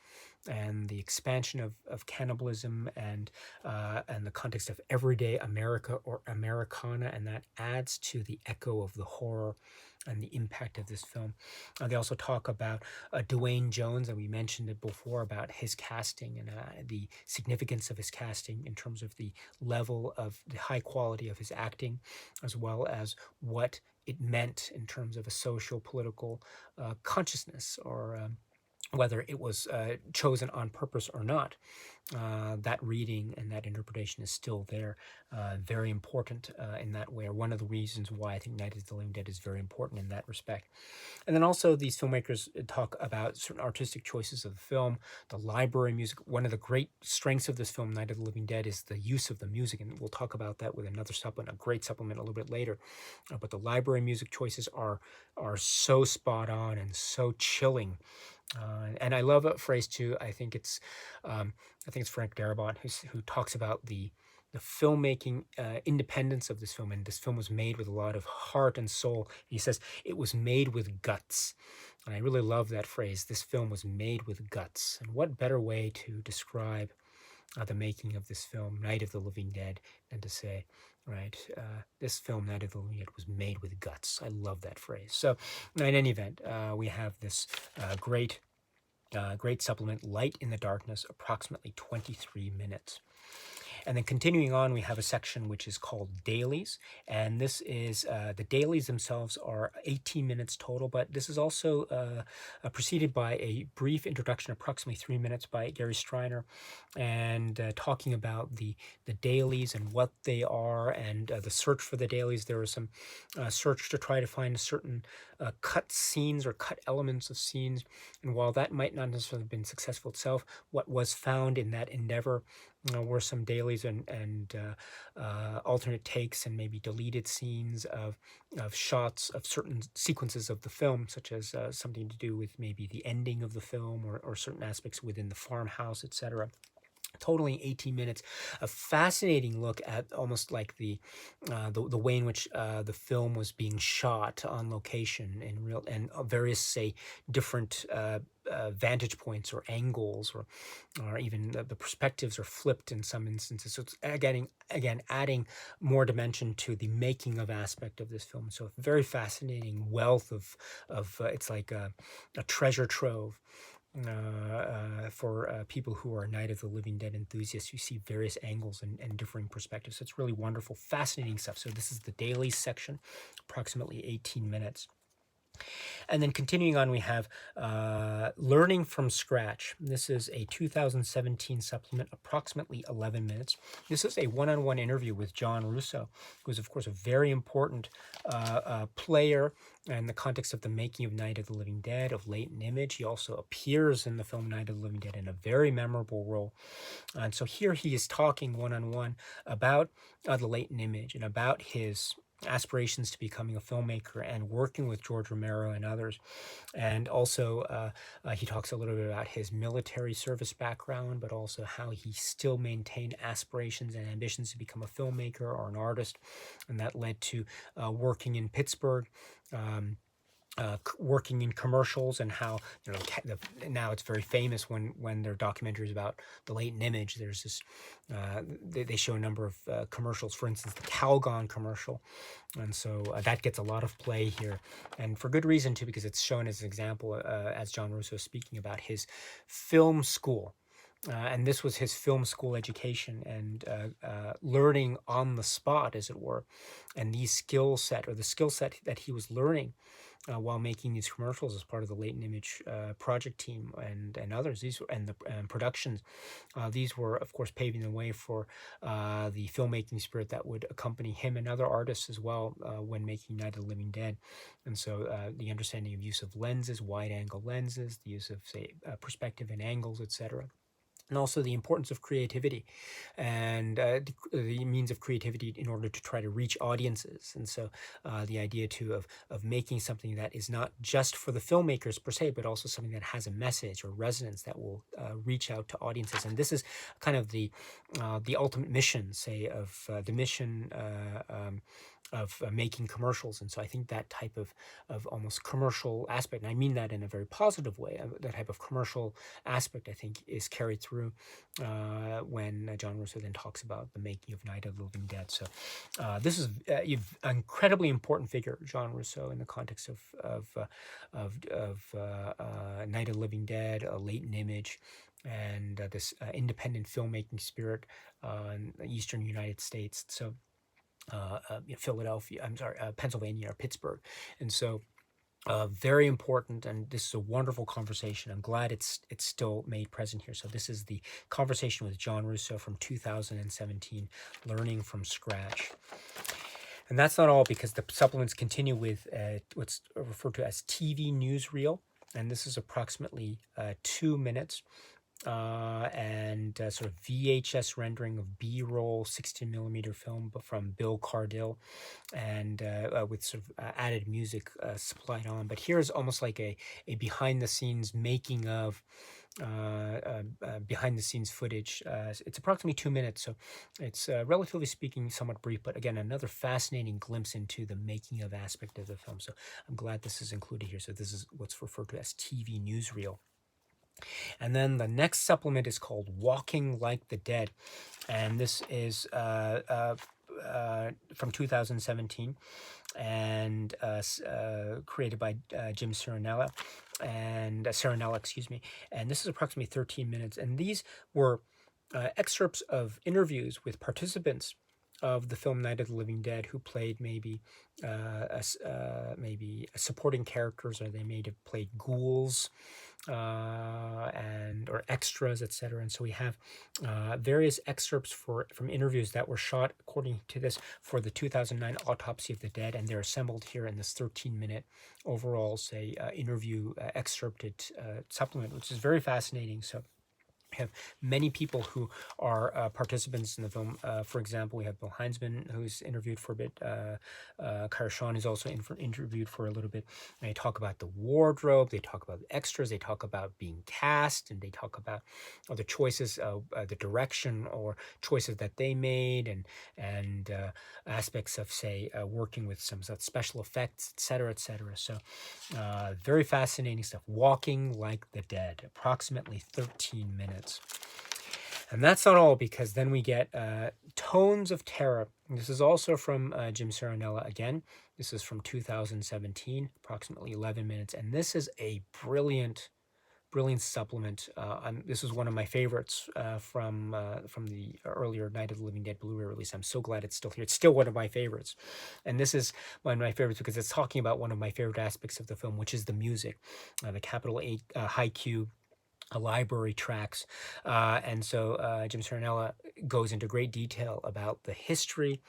S1: and the expansion of cannibalism and the context of everyday America or Americana, and that adds to the echo of the horror and the impact of this film. They also talk about Dwayne Jones, and we mentioned it before about his casting and the significance of his casting in terms of the level of the high quality of his acting, as well as what it meant in terms of a social political consciousness, or whether it was chosen on purpose or not. That reading and that interpretation is still there, very important in that way, or one of the reasons why I think Night of the Living Dead is very important in that respect. And then also these filmmakers talk about certain artistic choices of the film, the library music. One of the great strengths of this film, Night of the Living Dead, is the use of the music, and we'll talk about that with another supplement, a great supplement a little bit later. But the library music choices are so spot on and so chilling. And I love a phrase too. I think it's Frank Darabont who talks about the filmmaking independence of this film, and this film was made with a lot of heart and soul. He says it was made with guts, and I really love that phrase. This film was made with guts, and what better way to describe the making of this film, Night of the Living Dead, than to say, right, this film, Night of the Living Dead, was made with guts. I love that phrase. So, in any event, we have this great supplement, Light in the Darkness, approximately 23 minutes. And then continuing on, we have a section which is called Dailies. And this is, the dailies themselves are 18 minutes total, but this is also preceded by a brief introduction, approximately 3 minutes, by Gary Striner, and talking about the dailies and what they are, and the search for the dailies. There was some search to try to find certain cut scenes or cut elements of scenes. And while that might not necessarily have been successful itself, what was found in that endeavor were some dailies and alternate takes and maybe deleted scenes of shots of certain sequences of the film, such as something to do with maybe the ending of the film, or certain aspects within the farmhouse, etc. Totaling 18 minutes, a fascinating look at almost like the way in which the film was being shot on location in real, and various, say, different vantage points or angles, or even the perspectives are flipped in some instances. So it's again adding more dimension to the making of aspect of this film. So a very fascinating wealth of it's like a treasure trove for people who are Night of the Living Dead enthusiasts. You see various angles and differing perspectives. So it's really wonderful, fascinating stuff. So this is the dailies section, approximately 18 minutes. And then continuing on, we have Learning from Scratch. This is a 2017 supplement, approximately 11 minutes. This is a one-on-one interview with John Russo, who is, of course, a very important player in the context of the making of Night of the Living Dead, of Latent Image. He also appears in the film Night of the Living Dead in a very memorable role. And so here he is talking one-on-one about the Latent Image and about his aspirations to becoming a filmmaker and working with George Romero and others. And also he talks a little bit about his military service background, but also how he still maintained aspirations and ambitions to become a filmmaker or an artist, and that led to working in Pittsburgh working in commercials, and how now it's very famous when there are documentaries about the latent image. There's this they show a number of commercials, for instance the Calgon commercial, and so that gets a lot of play here, and for good reason too, because it's shown as an example, as John Russo is speaking about his film school. And this was his film school education, and learning on the spot, as it were, and the skill set that he was learning while making these commercials as part of the Latent Image project team, and others. These and the productions. These were, of course, paving the way for the filmmaking spirit that would accompany him and other artists as well when making Night of the Living Dead. And so the understanding of use of lenses, wide-angle lenses, the use of, say, perspective and angles, etc., and also the importance of creativity and the means of creativity in order to try to reach audiences. And so the idea too of making something that is not just for the filmmakers per se, but also something that has a message or resonance that will reach out to audiences. And this is kind of the ultimate mission, say, of the mission of making commercials. And so I think that type of almost commercial aspect, and I mean that in a very positive way, that type of commercial aspect, I think, is carried through when John Russo then talks about the making of Night of the Living Dead. So this is an incredibly important figure, John Russo, in the context of Night of the Living Dead, a latent image, and this independent filmmaking spirit in the eastern United States. So Pennsylvania or Pittsburgh. And so very important, and this is a wonderful conversation. I'm glad it's still made present here. So this is the conversation with John Russo from 2017, Learning from Scratch. And that's not all, because the supplements continue with what's referred to as TV newsreel, and this is approximately 2 minutes. And sort of VHS rendering of B-roll 16mm film from Bill Cardill, and with sort of added music supplied on. But here's almost like a behind-the-scenes making of, behind-the-scenes footage. It's approximately 2 minutes, so it's relatively speaking somewhat brief, but again, another fascinating glimpse into the making of aspect of the film. So I'm glad this is included here. So this is what's referred to as TV newsreel. And then the next supplement is called Walking Like the Dead. And this is from 2017, and created by Jim Serenella, excuse me. And this is approximately 13 minutes. And these were excerpts of interviews with participants of the film Night of the Living Dead who played maybe supporting characters, or they may have played ghouls, or extras, etc. And so we have various excerpts from interviews that were shot, according to this, for the 2009 Autopsy of the Dead, and they're assembled here in this 13-minute overall, say, interview excerpted supplement, which is very fascinating. So we have many people who are participants in the film. For example, we have Bill Heinzman, who's interviewed for a bit. Kyra Shawn is also interviewed for a little bit. And they talk about the wardrobe, they talk about the extras, they talk about being cast, and they talk about other choices, the direction or choices that they made, and aspects of, say, working with some special effects, etc., etc. So very fascinating stuff. Walking Like the Dead, approximately 13 minutes. And that's not all, because then we get Tones of Terror. This is also from Jim Serenella again. This is from 2017, approximately 11 minutes. And this is a brilliant supplement. This is one of my favorites from the earlier Night of the Living Dead Blu Ray release. I'm so glad it's still here. It's still one of my favorites. And this is one of my favorites because it's talking about one of my favorite aspects of the film, which is the music, the capital 8 high Q library tracks. And so Jim Serenella goes into great detail about the history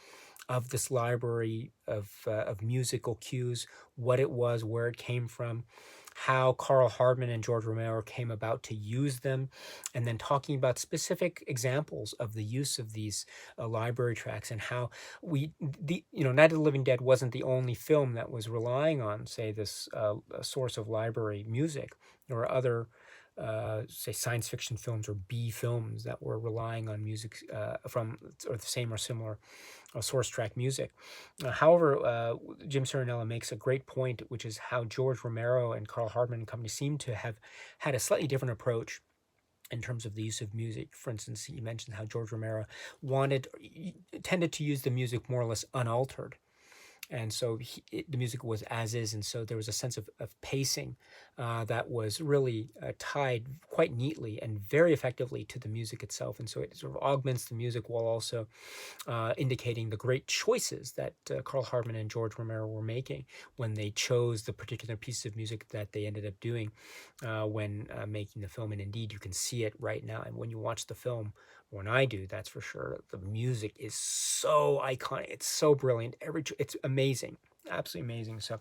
S1: of this library of musical cues, what it was, where it came from, how Carl Hardman and George Romero came about to use them, and then talking about specific examples of the use of these library tracks, and how Night of the Living Dead wasn't the only film that was relying on, say, this source of library music. There were other say science fiction films or B films that were relying on music from or the same or similar source track music. However, Jim Serenella makes a great point, which is how George Romero and Carl Hardman and company seem to have had a slightly different approach in terms of the use of music. For instance, he mentioned how George Romero tended to use the music more or less unaltered. And so the music was as is, and so there was a sense of pacing that was really tied quite neatly and very effectively to the music itself. And so it sort of augments the music while also indicating the great choices that Carl Hardman and George Romero were making when they chose the particular piece of music that they ended up doing when making the film. And indeed, you can see it right now. And when you watch the film, when I do, that's for sure, the music is so iconic. It's so brilliant. It's amazing. Absolutely amazing. So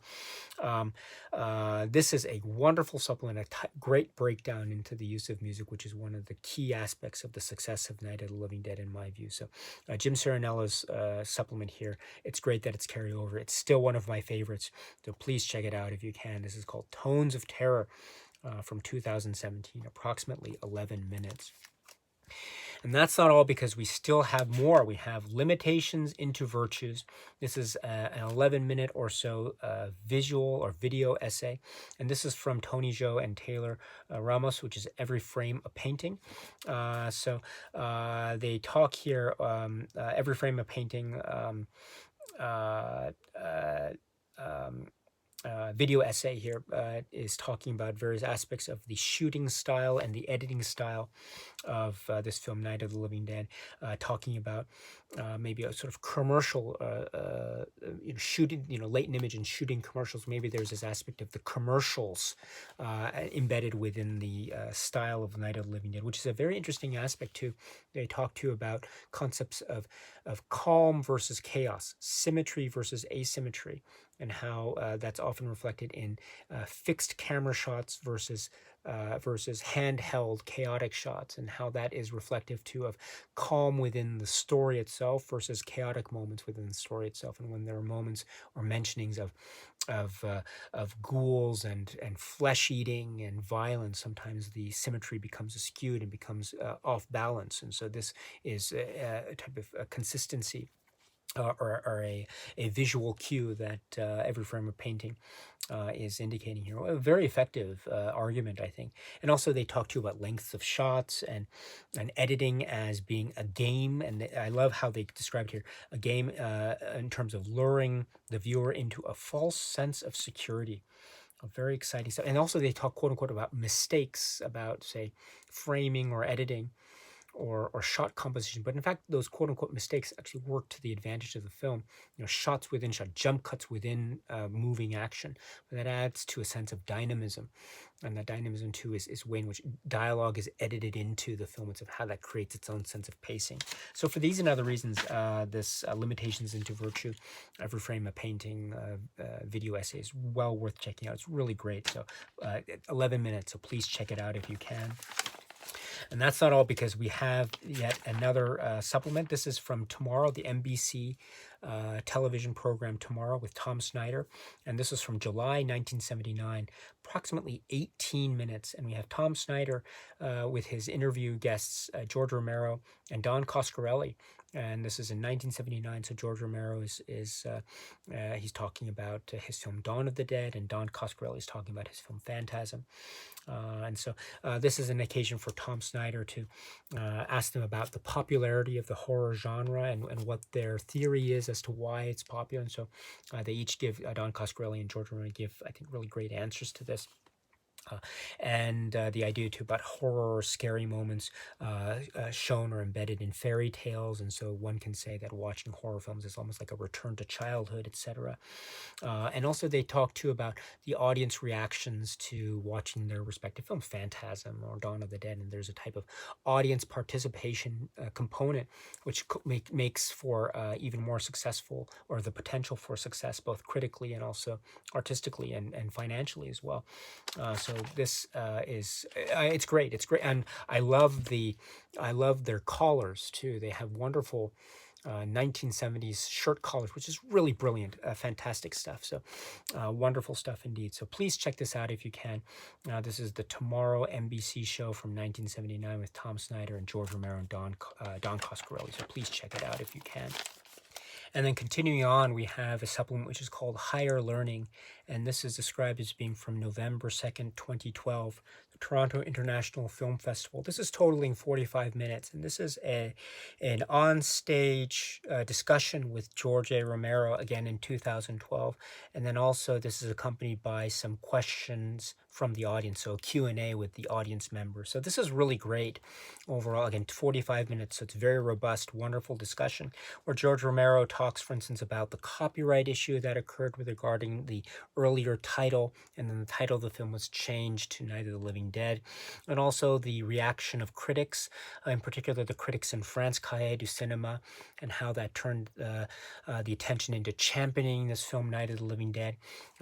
S1: this is a wonderful supplement, great breakdown into the use of music, which is one of the key aspects of the success of Night of the Living Dead, in my view. So Jim Serenella's supplement here, it's great that it's carried over. It's still one of my favorites, so please check it out if you can. This is called Tones of Terror from 2017, approximately 11 minutes. And that's not all, because we still have more. We have Limitations into Virtues. This is an 11-minute or so visual or video essay. And this is from Tony Zhou and Taylor Ramos, which is Every Frame a Painting. So they talk here, Every Frame a Painting, video essay here is talking about various aspects of the shooting style and the editing style of this film, Night of the Living Dead, talking about maybe a sort of commercial shooting, latent image and shooting commercials. Maybe there's this aspect of the commercials embedded within the style of Night of the Living Dead, which is a very interesting aspect too. They talk too about concepts of calm versus chaos, symmetry versus asymmetry, and how that's often reflected in fixed camera shots versus handheld chaotic shots, and how that is reflective too of calm within the story itself versus chaotic moments within the story itself. And when there are moments or mentionings of ghouls and flesh eating and violence, sometimes the symmetry becomes skewed and becomes off balance. And so this is a type of consistency or a visual cue that Every Frame of Painting is indicating here. A very effective argument, I think. And also they talk too about lengths of shots and editing as being a game. And I love how they described here a game in terms of luring the viewer into a false sense of security. Very exciting stuff. And also they talk, quote unquote, about mistakes, about, say, framing or editing or shot composition. But in fact, those quote unquote mistakes actually work to the advantage of the film. Shots within shot, jump cuts within moving action. But that adds to a sense of dynamism. And that dynamism too is way in which dialogue is edited into the film. It's of how that creates its own sense of pacing. So for these and other reasons, this Limitations into Virtue, Every Frame a Painting video essay is well worth checking out. It's really great. So 11 minutes, so please check it out if you can. And that's not all, because we have yet another supplement. This is from Tomorrow, the NBC television program Tomorrow with Tom Snyder. And this is from July 1979, approximately 18 minutes. And we have Tom Snyder with his interview guests, George Romero and Don Coscarelli. And this is in 1979. So George Romero he's talking about his film Dawn of the Dead, and Don Coscarelli is talking about his film Phantasm. And so this is an occasion for Tom Snyder to ask them about the popularity of the horror genre and what their theory is as to why it's popular. And so they each give, Don Coscarelli and George Romero give, I think, really great answers to this. And the idea too about horror or scary moments shown or embedded in fairy tales, and so one can say that watching horror films is almost like a return to childhood, etc. And also they talk too about the audience reactions to watching their respective films, Phantasm or Dawn of the Dead, and there's a type of audience participation component which makes for even more successful, or the potential for success, both critically and also artistically and financially as well. So this it's great. It's great, and I love their callers too. They have wonderful 1970s shirt collars, which is really brilliant, fantastic stuff. So wonderful stuff indeed. So please check this out if you can. This is the Tomorrow NBC show from 1979 with Tom Snyder and George Romero and Don Coscarelli. So please check it out if you can. And then continuing on, we have a supplement which is called Higher Learning, and this is described as being from November 2nd, 2012, the Toronto International Film Festival. This is totaling 45 minutes, and this is an on-stage discussion with George A. Romero, again in 2012, and then also this is accompanied by some questions from the audience, so Q&A with the audience members. So this is really great overall. Again, 45 minutes, so it's very robust, wonderful discussion, where George Romero talks, for instance, about the copyright issue that occurred with regarding the earlier title, and then the title of the film was changed to Night of the Living Dead, and also the reaction of critics, in particular the critics in France, Cahiers du Cinéma, and how that turned the attention into championing this film, Night of the Living Dead,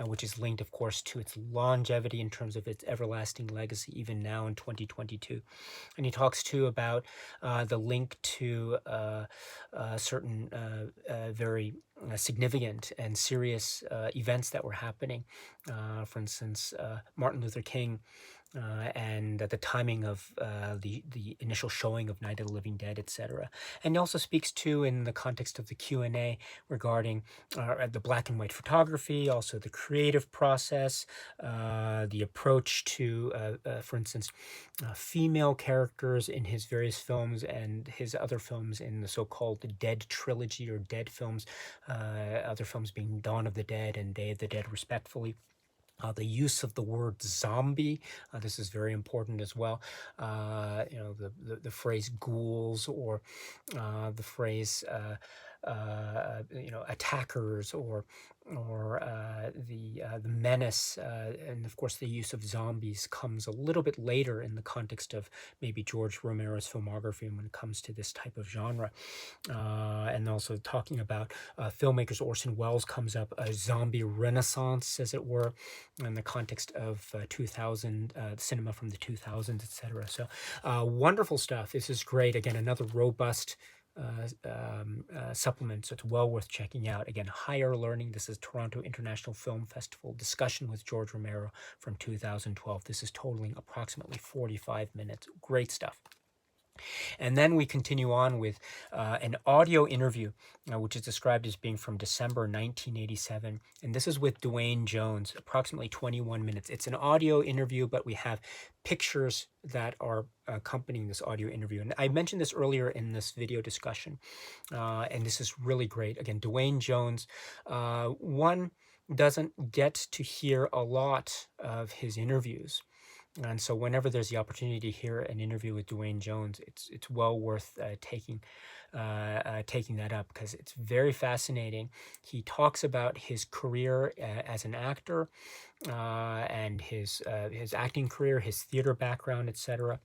S1: which is linked, of course, to its longevity in terms of its everlasting legacy, even now in 2022. And he talks too about the link to certain very significant and serious events that were happening. For instance, Martin Luther King, and the timing of the initial showing of Night of the Living Dead, etc. And he also speaks to, in the context of the Q&A, regarding the black and white photography, also the creative process, the approach to, for instance, female characters in his various films and his other films in the so-called Dead trilogy or Dead films, other films being Dawn of the Dead and Day of the Dead, respectively. The use of the word zombie, this is very important as well. The phrase ghouls, or the phrase attackers, or the menace, and of course the use of zombies comes a little bit later in the context of maybe George Romero's filmography when it comes to this type of genre. And also talking about filmmakers, Orson Welles comes up, a zombie renaissance, as it were, in the context of 2000, cinema from the 2000s, etc. So wonderful stuff. This is great. Again, another robust supplement, so it's well worth checking out. Again, Higher Learning. This is Toronto International Film Festival discussion with George Romero from 2012. This is totaling approximately 45 minutes. Great stuff. And then we continue on with an audio interview, which is described as being from December 1987. And this is with Duane Jones, approximately 21 minutes. It's an audio interview, but we have pictures that are accompanying this audio interview. And I mentioned this earlier in this video discussion, and this is really great. Again, Duane Jones, one doesn't get to hear a lot of his interviews. And so whenever there's the opportunity to hear an interview with Duane Jones, it's well worth taking that up, because it's very fascinating. He talks about his career as an actor, and his acting career, his theater background, etc.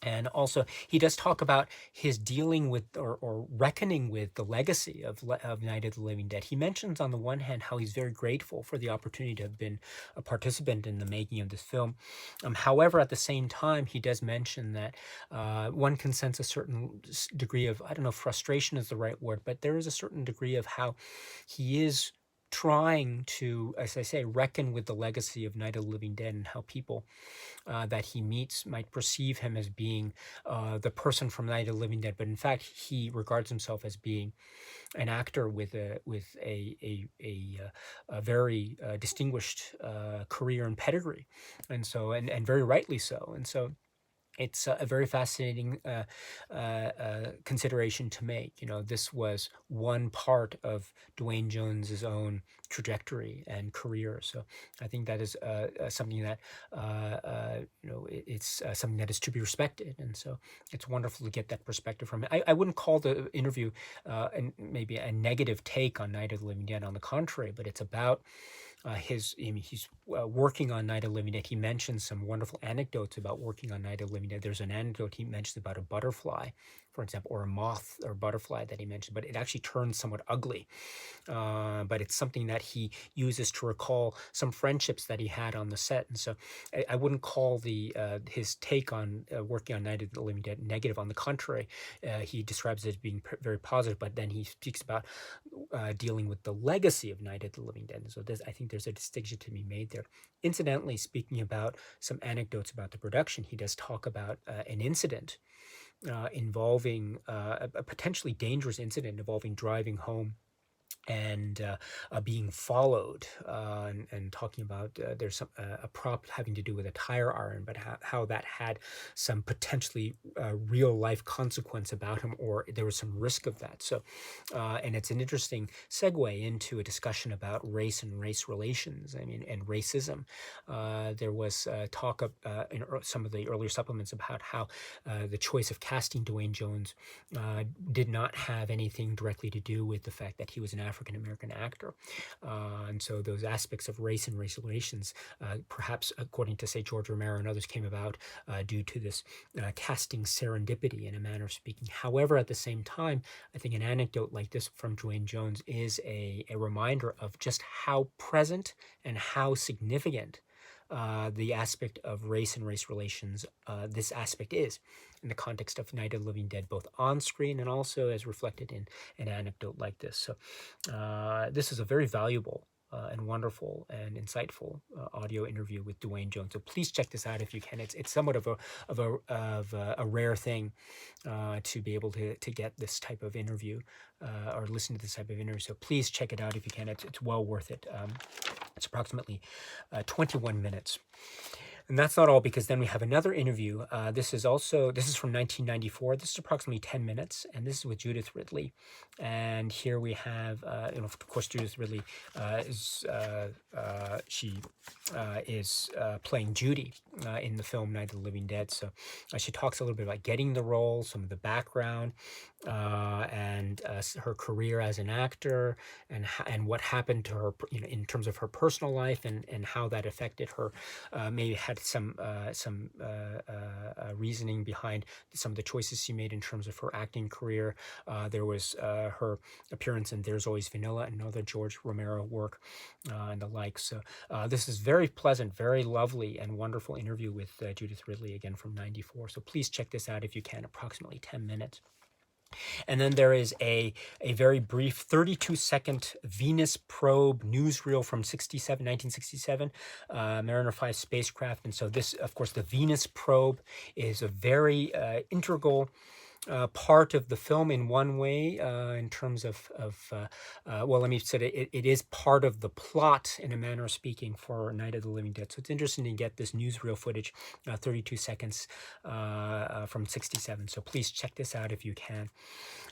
S1: And also, he does talk about his dealing with or reckoning with the legacy of Night of the Living Dead. He mentions, on the one hand, how he's very grateful for the opportunity to have been a participant in the making of this film. However, at the same time, he does mention that one can sense a certain degree of, I don't know if frustration is the right word, but there is a certain degree of how he is trying to, as I say, reckon with the legacy of Night of the Living Dead, and how people that he meets might perceive him as being the person from Night of the Living Dead, but in fact he regards himself as being an actor with a very distinguished career and pedigree, and so and very rightly so. And so it's a very fascinating consideration to make. This was one part of Duane Jones's own trajectory and career. So I think that is something that it's something that is to be respected, and so it's wonderful to get that perspective from it. I wouldn't call the interview maybe a negative take on Night of the Living Dead. On the contrary, but it's about he's working on Night of the Living Dead. He mentions some wonderful anecdotes about working on Night of the Living Dead. There's an anecdote he mentions about a butterfly, for example, or a moth or butterfly that he mentioned, but it actually turns somewhat ugly. But it's something that he uses to recall some friendships that he had on the set. And so I wouldn't call his take on working on Night of the Living Dead negative. On the contrary, he describes it as being very positive, but then he speaks about dealing with the legacy of Night of the Living Dead. And so I think there's a distinction to be made there. Incidentally, speaking about some anecdotes about the production, he does talk about an incident involving a potentially dangerous incident involving driving home and being followed, and talking about there's a prop having to do with a tire iron, but how that had some potentially real life consequence about him, or there was some risk of that. So, and it's an interesting segue into a discussion about race and race relations. I mean, and racism. There was talk of, in some of the earlier supplements about how the choice of casting Dwayne Jones did not have anything directly to do with the fact that he was an African American actor. And so those aspects of race and race relations, perhaps according to, say, George Romero and others, came about due to this casting serendipity, in a manner of speaking. However, at the same time, I think an anecdote like this from Dwayne Jones is a reminder of just how present and how significant the aspect of race and race relations, this aspect is in the context of Night of the Living Dead, both on screen and also as reflected in an anecdote like this. So this is a very valuable and wonderful and insightful audio interview with Dwayne Jones. So please check this out if you can. It's somewhat of a rare thing to be able to get this type of interview or listen to this type of interview. So please check it out if you can. It's well worth it. It's approximately 21 minutes. And that's not all, because then we have another interview. This is from 1994. This is approximately 10 minutes, and this is with Judith Ridley. And here we have, of course, Judith Ridley is playing Judy in the film Night of the Living Dead. So she talks a little bit about getting the role, some of the background, and her career as an actor, and what happened to her, in terms of her personal life, and how that affected her. Maybe had some reasoning behind some of the choices she made in terms of her acting career. There was her appearance in There's Always Vanilla, and other George Romero work, and the like. So this is very pleasant, very lovely, and wonderful interview with Judith Ridley, again from '94. So please check this out if you can, approximately 10 minutes. And then there is a very brief 32-second Venus probe newsreel from 1967, Mariner 5 spacecraft. And so this, of course, the Venus probe is a very integral part of the film in one way, in terms of well, let me say it is part of the plot, in a manner of speaking, for Night of the Living Dead. So it's interesting to get this newsreel footage, 32 seconds from '67. So please check this out if you can.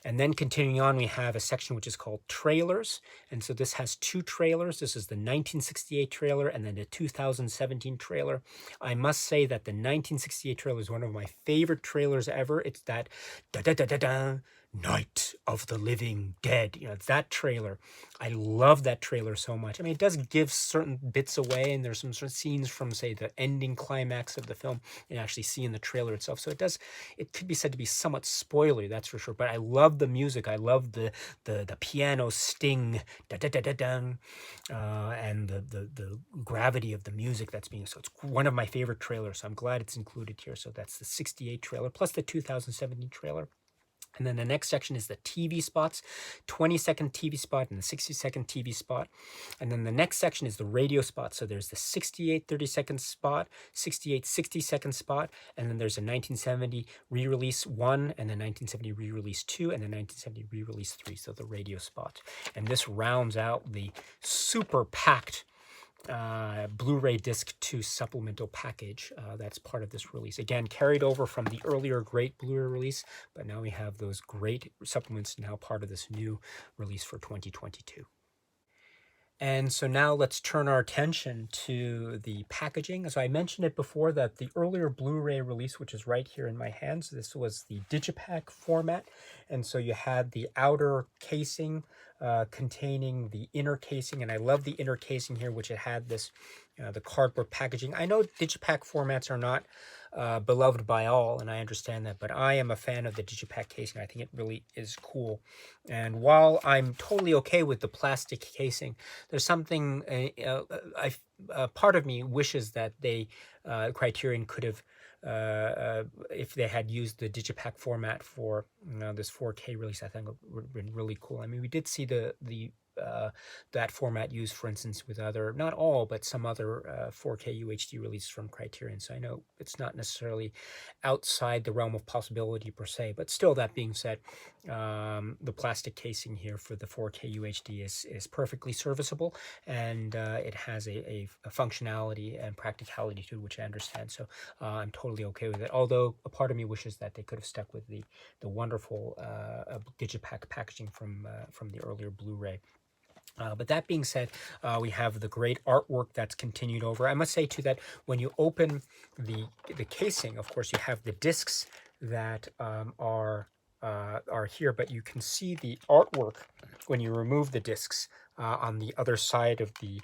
S1: And then continuing on, we have a section which is called trailers. And so this has two trailers. This is the 1968 trailer and then the 2017 trailer. I must say that the 1968 trailer is one of my favorite trailers ever. It's that da-da-da-da-da, Night of the Living Dead. It's that trailer. I love that trailer so much. I mean, it does give certain bits away, and there's some sort of scenes from, say, the ending climax of the film and actually see in the trailer itself. So it could be said to be somewhat spoilery, that's for sure. But I love the music. I love the piano sting, da-da-da-da-da, and the gravity of the music that's being. So it's one of my favorite trailers. So I'm glad it's included here. So that's the '68 trailer plus the 2017 trailer. And then the next section is the TV spots, 20-second TV spot and the 60-second TV spot. And then the next section is the radio spot. So there's the 68 30-second spot, 68 60-second spot, and then there's a 1970 re-release 1, and then 1970 re-release 2, and then 1970 re-release 3. So the radio spot. And this rounds out the super packed Blu Ray Disc 2 supplemental package that's part of this release. Again, carried over from the earlier great Blu Ray release, but now we have those great supplements now part of this new release for 2022. And so now let's turn our attention to the packaging. As I mentioned it before, that the earlier Blu-ray release, which is right here in my hands, this was the Digipack format. And so you had the outer casing containing the inner casing, and I love the inner casing here, which it had this the cardboard packaging. I know digipack formats are not beloved by all, and I understand that, but I am a fan of the digipack casing. I think it really is cool. And while I'm totally okay with the plastic casing, there's something part of me wishes that they Criterion could have if they had used the digipack format for this 4K release. I think it would have been really cool. I mean, we did see that format used, for instance, with other, not all, but some other 4K UHD releases from Criterion. So I know it's not necessarily outside the realm of possibility per se, but still, that being said, the plastic casing here for the 4K UHD is perfectly serviceable, and it has a functionality and practicality to it, which I understand. So I'm totally okay with it. Although a part of me wishes that they could have stuck with the wonderful digipack packaging from the earlier Blu Ray. But that being said, we have the great artwork that's continued over. I must say too that when you open the casing, of course, you have the discs that are here, but you can see the artwork when you remove the discs on the other side of the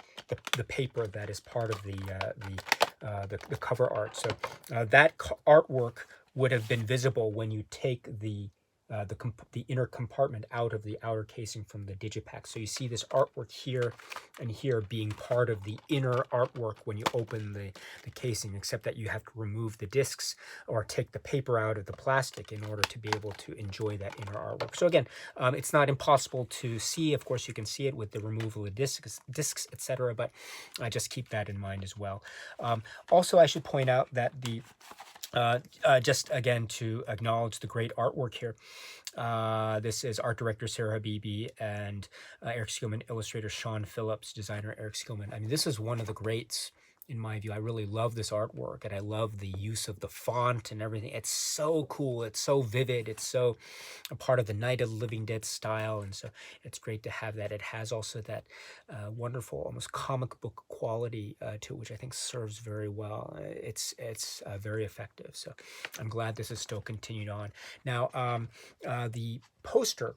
S1: paper that is part of the cover art. So that artwork would have been visible when you take the inner compartment out of the outer casing from the digipack. So you see this artwork here and here being part of the inner artwork when you open the casing, except that you have to remove the discs or take the paper out of the plastic in order to be able to enjoy that inner artwork. So again, it's not impossible to see. Of course, you can see it with the removal of discs, etc. But just keep that in mind as well. Also, I should point out that just again to acknowledge the great artwork here. This is art director Sarah Habibi and Eric Skillman, illustrator Sean Phillips, designer Eric Skillman. I mean, this is one of the greats in my view. I really love this artwork, and I love the use of the font and everything. It's so cool. It's so vivid. It's so a part of the Night of the Living Dead style, and so it's great to have that. It has also that wonderful, almost comic book quality to it, which I think serves very well. It's very effective. So I'm glad this is still continued on. Now, the poster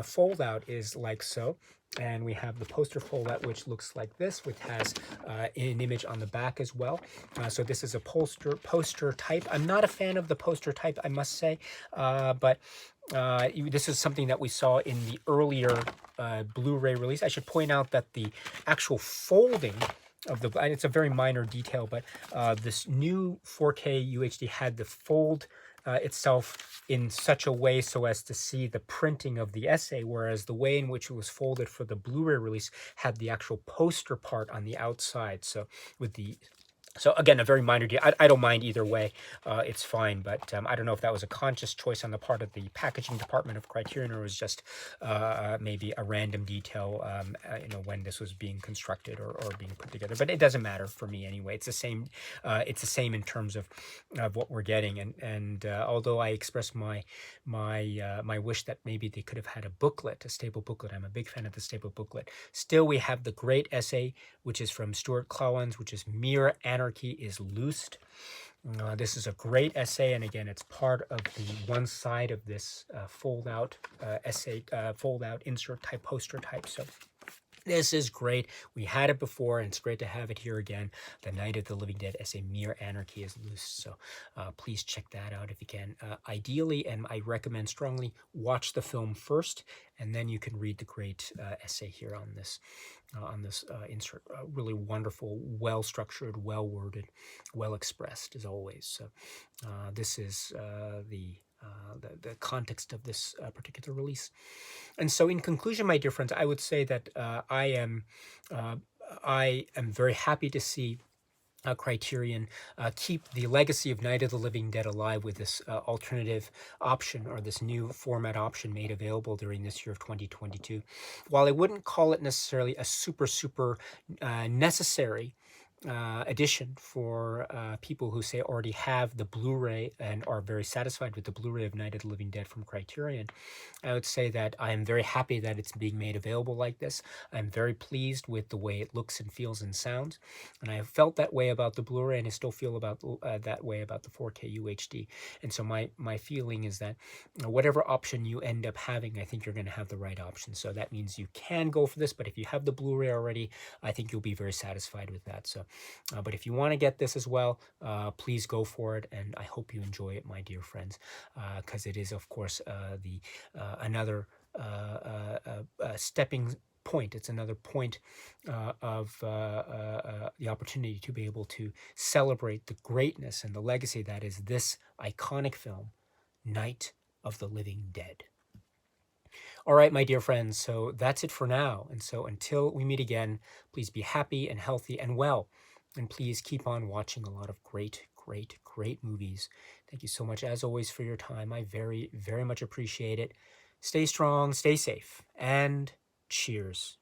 S1: fold out is like so. And we have the poster fold out, which looks like this, which has an image on the back as well. So this is a poster type. I'm not a fan of the poster type, I must say, but this is something that we saw in the earlier Blu Ray release. I should point out that the actual folding of the, it's a very minor detail, but this new 4K UHD had the fold itself in such a way so as to see the printing of the essay, whereas the way in which it was folded for the Blu-ray release had the actual poster part on the outside. So with the So again, a very minor deal. I don't mind either way. It's fine, but I don't know if that was a conscious choice on the part of the packaging department of Criterion, or was just maybe a random detail, when this was being constructed or being put together. But it doesn't matter for me anyway. It's the same. It's the same in terms of what we're getting. And although I expressed my wish that maybe they could have had a booklet, a stable booklet. I'm a big fan of the stable booklet. Still, we have the great essay, which is from Stuart Klawans, which is Mere Anarchy is Loosed. This is a great essay, and again, it's part of the one side of this fold-out essay, fold-out insert type, poster type. So this is great. We had it before, and it's great to have it here again. The Night of the Living Dead essay, Mere Anarchy is Loosed. So please check that out if you can. Ideally, and I recommend strongly, watch the film first, and then you can read the great essay here on this insert. Really wonderful, well-structured, well-worded, well-expressed, as always. So this is the context of this particular release. And so in conclusion, my dear friends, I would say that I am very happy to see Criterion keep the legacy of Night of the Living Dead alive with this alternative option, or this new format option made available during this year of 2022. While I wouldn't call it necessarily a super necessary edition for people who say already have the Blu-ray and are very satisfied with the Blu-ray of Night of the Living Dead from Criterion. I would say that I am very happy that it's being made available like this. I'm very pleased with the way it looks and feels and sounds, and I have felt that way about the Blu-ray, and I still feel about that way about the 4K UHD. And so my feeling is that whatever option you end up having, I think you're going to have the right option. So that means you can go for this, but if you have the Blu-ray already, I think you'll be very satisfied with that. So, but if you want to get this as well, please go for it, and I hope you enjoy it, my dear friends, because it is, of course, another stepping point. It's another point of the opportunity to be able to celebrate the greatness and the legacy that is this iconic film, Night of the Living Dead. All right, my dear friends, so that's it for now. And so until we meet again, please be happy and healthy and well. And please keep on watching a lot of great, great, great movies. Thank you so much, as always, for your time. I very, very much appreciate it. Stay strong, stay safe, and cheers.